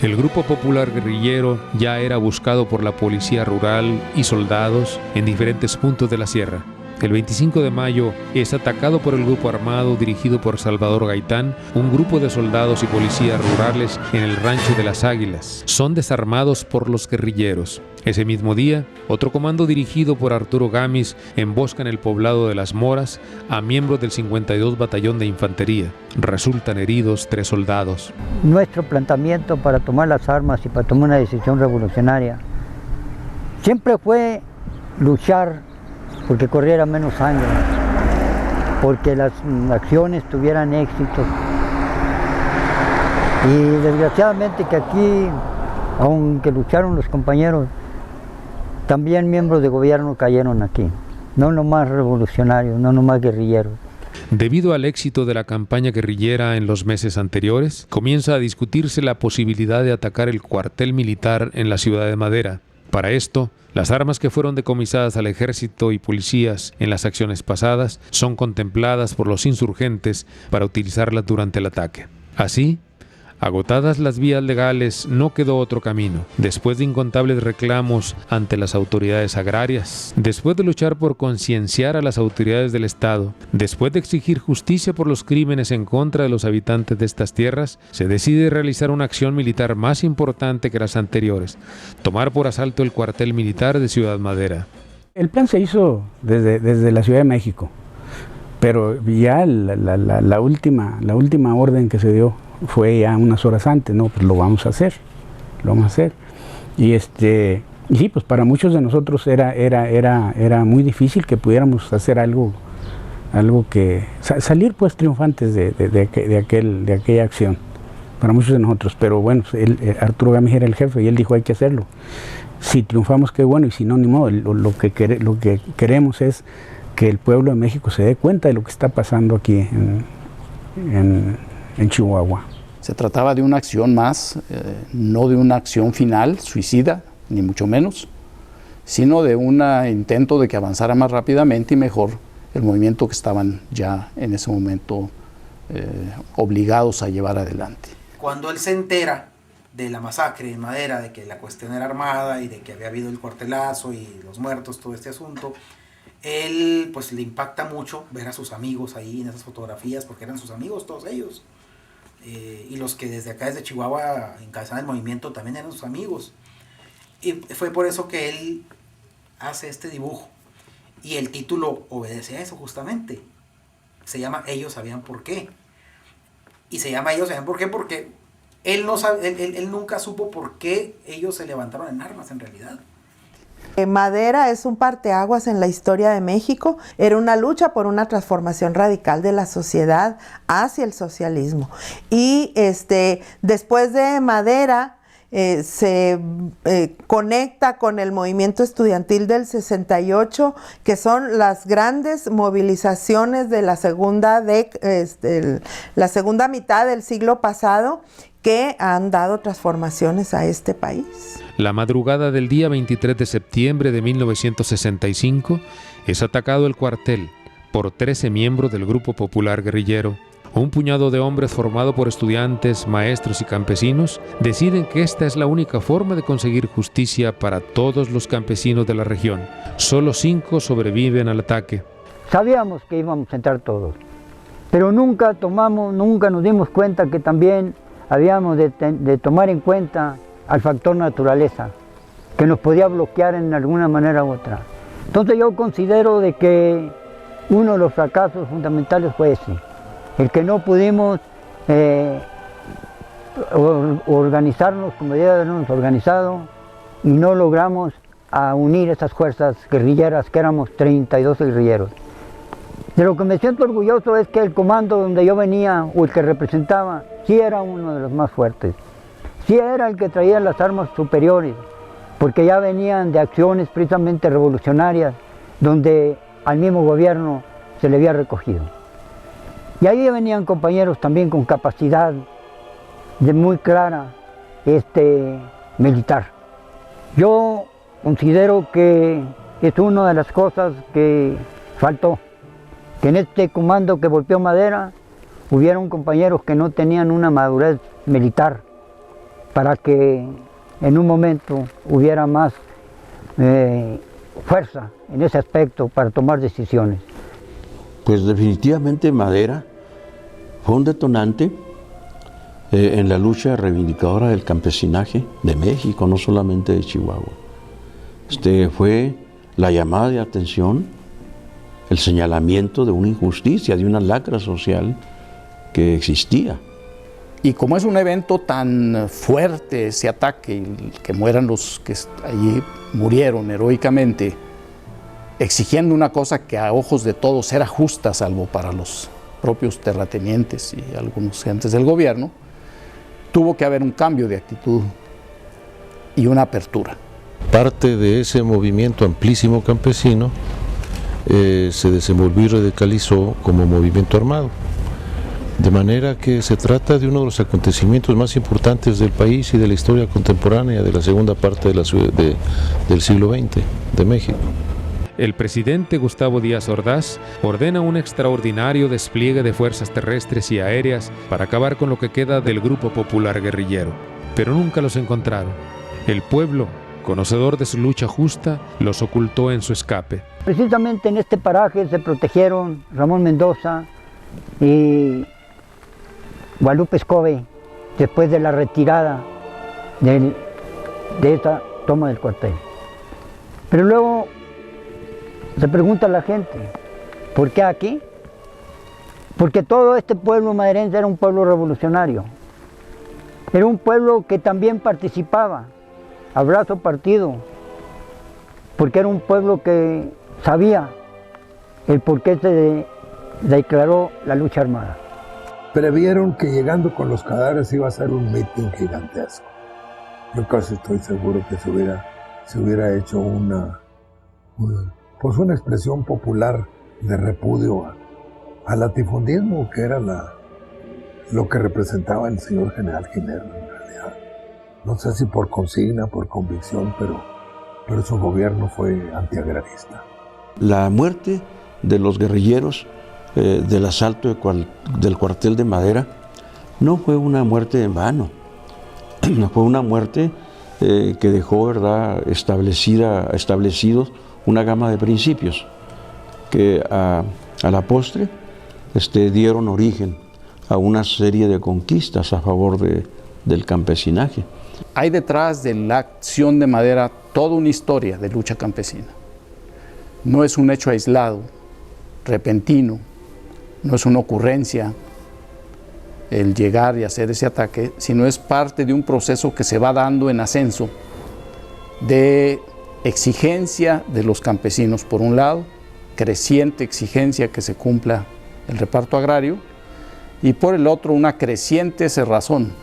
El grupo popular guerrillero ya era buscado por la policía rural y soldados en diferentes puntos de la sierra. El 25 de mayo es atacado por el grupo armado dirigido por Salvador Gaitán, un grupo de soldados y policías rurales en el rancho de las Águilas. Son desarmados por los guerrilleros. Ese mismo día, otro comando dirigido por Arturo Gámez embosca en el poblado de Las Moras a miembros del 52 Batallón de Infantería. Resultan heridos 3 soldados. Nuestro planteamiento para tomar las armas y para tomar una decisión revolucionaria siempre fue luchar porque corriera menos sangre, porque las acciones tuvieran éxito. Y desgraciadamente que aquí, aunque lucharon los compañeros, también miembros de gobierno cayeron aquí, no nomás revolucionarios, no nomás guerrilleros. Debido al éxito de la campaña guerrillera en los meses anteriores, comienza a discutirse la posibilidad de atacar el cuartel militar en la ciudad de Madera. Para esto, las armas que fueron decomisadas al ejército y policías en las acciones pasadas son contempladas por los insurgentes para utilizarlas durante el ataque. Así, agotadas las vías legales, no quedó otro camino. Después de incontables reclamos ante las autoridades agrarias, después de luchar por concienciar a las autoridades del Estado, después de exigir justicia por los crímenes en contra de los habitantes de estas tierras, se decide realizar una acción militar más importante que las anteriores: tomar por asalto el cuartel militar de Ciudad Madera. El plan se hizo desde la Ciudad de México, Pero ya la última orden que se dio fue ya unas horas antes, no, pues lo vamos a hacer. Y sí, pues para muchos de nosotros era muy difícil que pudiéramos hacer algo que salir pues triunfantes de aquella acción, para muchos de nosotros. Pero bueno, Arturo Gámez era el jefe y él dijo hay que hacerlo. Si triunfamos, qué bueno, y si no, ni modo. Lo que queremos es que el pueblo de México se dé cuenta de lo que está pasando aquí en Chihuahua. Se trataba de una acción más, no de una acción final, suicida, ni mucho menos, sino de un intento de que avanzara más rápidamente y mejor el movimiento que estaban ya en ese momento obligados a llevar adelante. Cuando él se entera de la masacre en Madera, de que la cuestión era armada y de que había habido el cuartelazo y los muertos, todo este asunto, él pues le impacta mucho ver a sus amigos ahí en esas fotografías, porque eran sus amigos todos ellos. Y los que desde Chihuahua encabezaban el movimiento también eran sus amigos. Y fue por eso que él hace este dibujo. Y el título obedece a eso justamente. Se llama Ellos sabían por qué. Y se llama Ellos sabían por qué porque él nunca supo por qué ellos se levantaron en armas en realidad. Madera es un parteaguas en la historia de México. Era una lucha por una transformación radical de la sociedad hacia el socialismo. Y después de Madera se conecta con el movimiento estudiantil del 68, que son las grandes movilizaciones de la segunda mitad del siglo pasado, que han dado transformaciones a este país. La madrugada del día 23 de septiembre de 1965 es atacado el cuartel por 13 miembros del Grupo Popular Guerrillero. Un puñado de hombres formado por estudiantes, maestros y campesinos deciden que esta es la única forma de conseguir justicia para todos los campesinos de la región. Solo 5 sobreviven al ataque. Sabíamos que íbamos a entrar todos, pero nunca nos dimos cuenta que también habíamos de tomar en cuenta al factor naturaleza, que nos podía bloquear en alguna manera u otra. Entonces yo considero de que uno de los fracasos fundamentales fue ese, el que no pudimos organizarnos como debía habernos organizado y no logramos unir esas fuerzas guerrilleras, que éramos 32 guerrilleros. De lo que me siento orgulloso es que el comando donde yo venía, o el que representaba, sí era uno de los más fuertes. Sí era el que traía las armas superiores, porque ya venían de acciones precisamente revolucionarias, donde al mismo gobierno se le había recogido. Y ahí venían compañeros también con capacidad muy clara militar. Yo considero que es una de las cosas que faltó, que en este comando que golpeó Madera hubieron compañeros que no tenían una madurez militar para que en un momento hubiera más fuerza en ese aspecto para tomar decisiones. Pues definitivamente Madera fue un detonante en la lucha reivindicadora del campesinaje de México, no solamente de Chihuahua. Fue la llamada de atención, el señalamiento de una injusticia, de una lacra social que existía. Y como es un evento tan fuerte ese ataque, que mueran los que allí murieron heroicamente, exigiendo una cosa que a ojos de todos era justa, salvo para los propios terratenientes y algunos gentes del gobierno, tuvo que haber un cambio de actitud y una apertura. Parte de ese movimiento amplísimo campesino se desenvolvió y radicalizó como movimiento armado. De manera que se trata de uno de los acontecimientos más importantes del país y de la historia contemporánea de la segunda parte del siglo XX de México. El presidente Gustavo Díaz Ordaz ordena un extraordinario despliegue de fuerzas terrestres y aéreas para acabar con lo que queda del Grupo Popular Guerrillero, pero nunca los encontraron. El pueblo, conocedor de su lucha justa, los ocultó en su escape. Precisamente en este paraje se protegieron Ramón Mendoza y Guadalupe Escobe después de la retirada de esta toma del cuartel. Pero luego se pregunta a la gente, ¿por qué aquí? porque todo este pueblo maderense era un pueblo revolucionario. Era un pueblo que también participaba, a brazo partido, porque era un pueblo que sabía el por qué se declaró la lucha armada. Previeron que llegando con los cadáveres iba a ser un mitin gigantesco. Yo casi estoy seguro que se hubiera hecho una expresión popular de repudio al latifundismo, que era lo que representaba el señor general Ginebra, en realidad. No sé si por consigna, por convicción, pero su gobierno fue antiagrarista. La muerte de los guerrilleros del asalto del cuartel de Madera no fue una muerte en vano, fue una muerte que dejó, ¿verdad?, establecidos una gama de principios que a la postre dieron origen a una serie de conquistas a favor del campesinaje. Hay detrás de la acción de Madera toda una historia de lucha campesina. No es un hecho aislado, repentino, no es una ocurrencia el llegar y hacer ese ataque, sino es parte de un proceso que se va dando en ascenso de exigencia de los campesinos, por un lado, creciente exigencia que se cumpla el reparto agrario, y por el otro una creciente cerrazón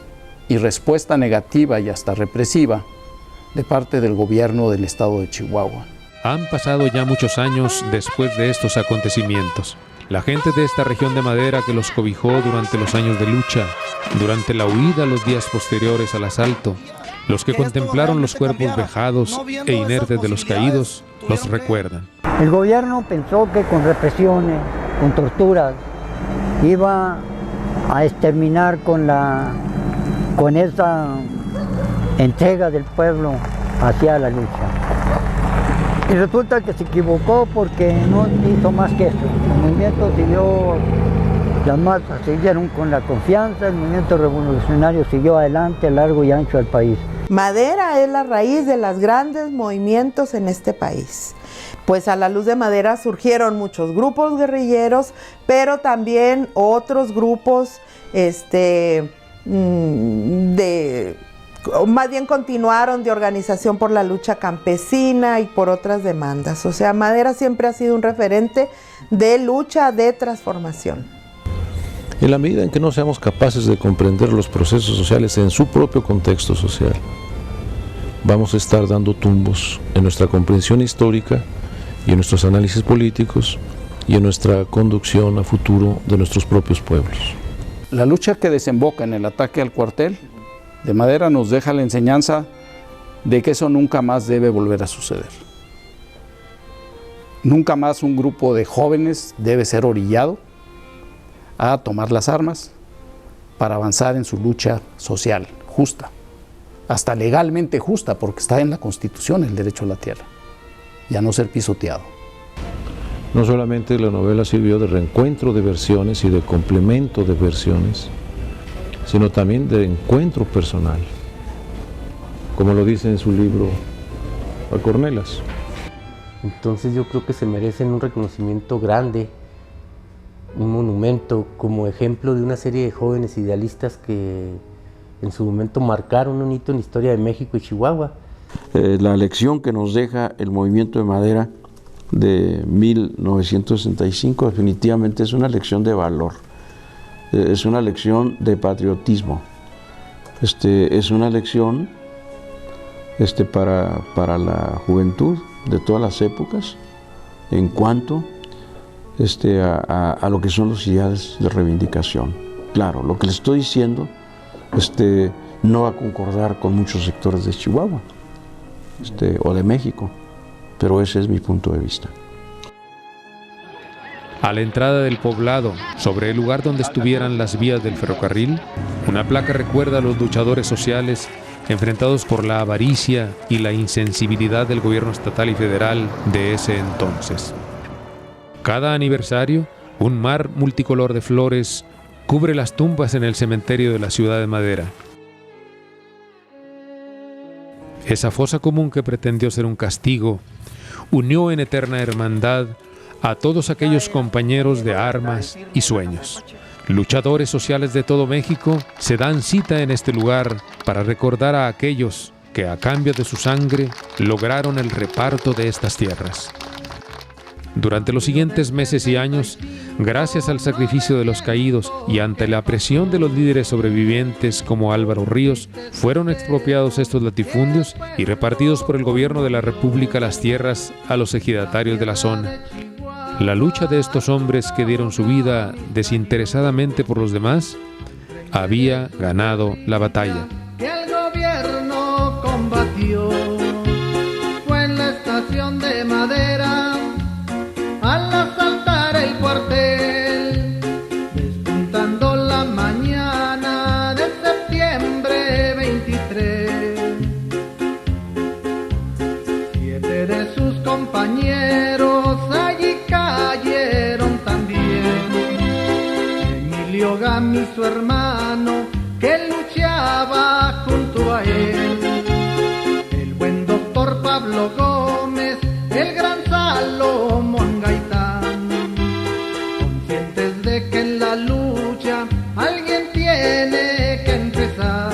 y respuesta negativa y hasta represiva de parte del gobierno del estado de Chihuahua. Han pasado ya muchos años después de estos acontecimientos. La gente de esta región de Madera que los cobijó durante los años de lucha, durante la huida los días posteriores al asalto, los que contemplaron los cuerpos vejados e inertes de los caídos, los recuerdan. El gobierno pensó que con represiones, con torturas, iba a exterminar con esa entrega del pueblo hacia la lucha. Y resulta que se equivocó porque no hizo más que eso. El movimiento siguió, las masas siguieron con la confianza, el movimiento revolucionario siguió adelante a largo y ancho del país. Madera es la raíz de los grandes movimientos en este país. Pues a la luz de Madera surgieron muchos grupos guerrilleros, pero también otros grupos más bien continuaron de organización por la lucha campesina y por otras demandas. O sea, Madera siempre ha sido un referente de lucha, de transformación. En la medida en que no seamos capaces de comprender los procesos sociales en su propio contexto social, vamos a estar dando tumbos en nuestra comprensión histórica y en nuestros análisis políticos y en nuestra conducción a futuro de nuestros propios pueblos. La lucha que desemboca en el ataque al cuartel de Madera nos deja la enseñanza de que eso nunca más debe volver a suceder. Nunca más un grupo de jóvenes debe ser orillado a tomar las armas para avanzar en su lucha social justa, hasta legalmente justa, porque está en la Constitución el derecho a la tierra y a no ser pisoteado. No solamente la novela sirvió de reencuentro de versiones y de complemento de versiones, sino también de encuentro personal, como lo dice en su libro A Cornelas. Entonces yo creo que se merecen un reconocimiento grande, un monumento como ejemplo de una serie de jóvenes idealistas que en su momento marcaron un hito en la historia de México y Chihuahua. La lección que nos deja el movimiento de Madera de 1965 definitivamente es una lección de valor, es una lección de patriotismo, es una lección para la juventud de todas las épocas en cuanto a lo que son los ideales de reivindicación. Claro, lo que les estoy diciendo no va a concordar con muchos sectores de Chihuahua o de México, pero ese es mi punto de vista. A la entrada del poblado, sobre el lugar donde estuvieran las vías del ferrocarril, una placa recuerda a los luchadores sociales enfrentados por la avaricia y la insensibilidad del gobierno estatal y federal de ese entonces. Cada aniversario, un mar multicolor de flores cubre las tumbas en el cementerio de la ciudad de Madera. Esa fosa común que pretendió ser un castigo, unió en eterna hermandad a todos aquellos compañeros de armas y sueños. Luchadores sociales de todo México se dan cita en este lugar para recordar a aquellos que a cambio de su sangre lograron el reparto de estas tierras. Durante los siguientes meses y años, gracias al sacrificio de los caídos y ante la presión de los líderes sobrevivientes como Álvaro Ríos, fueron expropiados estos latifundios y repartidos por el gobierno de la República las tierras a los ejidatarios de la zona. La lucha de estos hombres que dieron su vida desinteresadamente por los demás había ganado la batalla. Que el gobierno combatió fue en la estación de Madera, al asaltar el cuartel, despuntando la mañana de septiembre 23. 7 de sus compañeros allí cayeron también. Emilio Gámez, su hermano, que luchaba junto a él. El buen doctor Pablo Gómez, el gran Salomón Gaitán, conscientes de que en la lucha alguien tiene que empezar,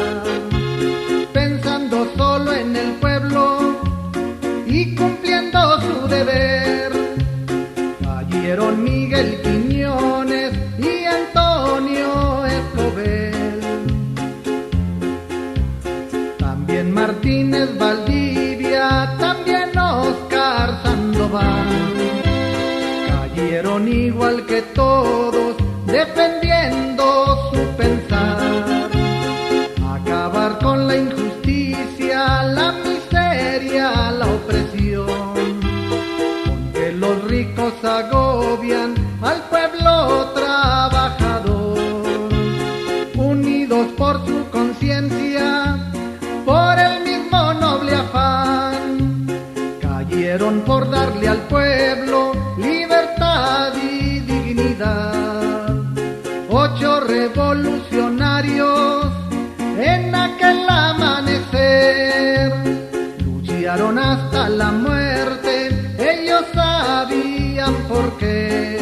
pensando solo en el pueblo y cumpliendo su deber. Cayeron Miguel Quiñones y Antonio Escobar, también Martínez Valdivia, también Oscar Sandoval. Cayeron igual que todos, defendiendo su pensar, acabar con la injusticia, la miseria, la opresión, con que los ricos agobian al pueblo trabajador. Unidos por su conciencia, por el mismo noble afán, cayeron por darle al pueblo libertad y dignidad. 8 revolucionarios en aquel amanecer lucharon hasta la muerte, ellos sabían por qué.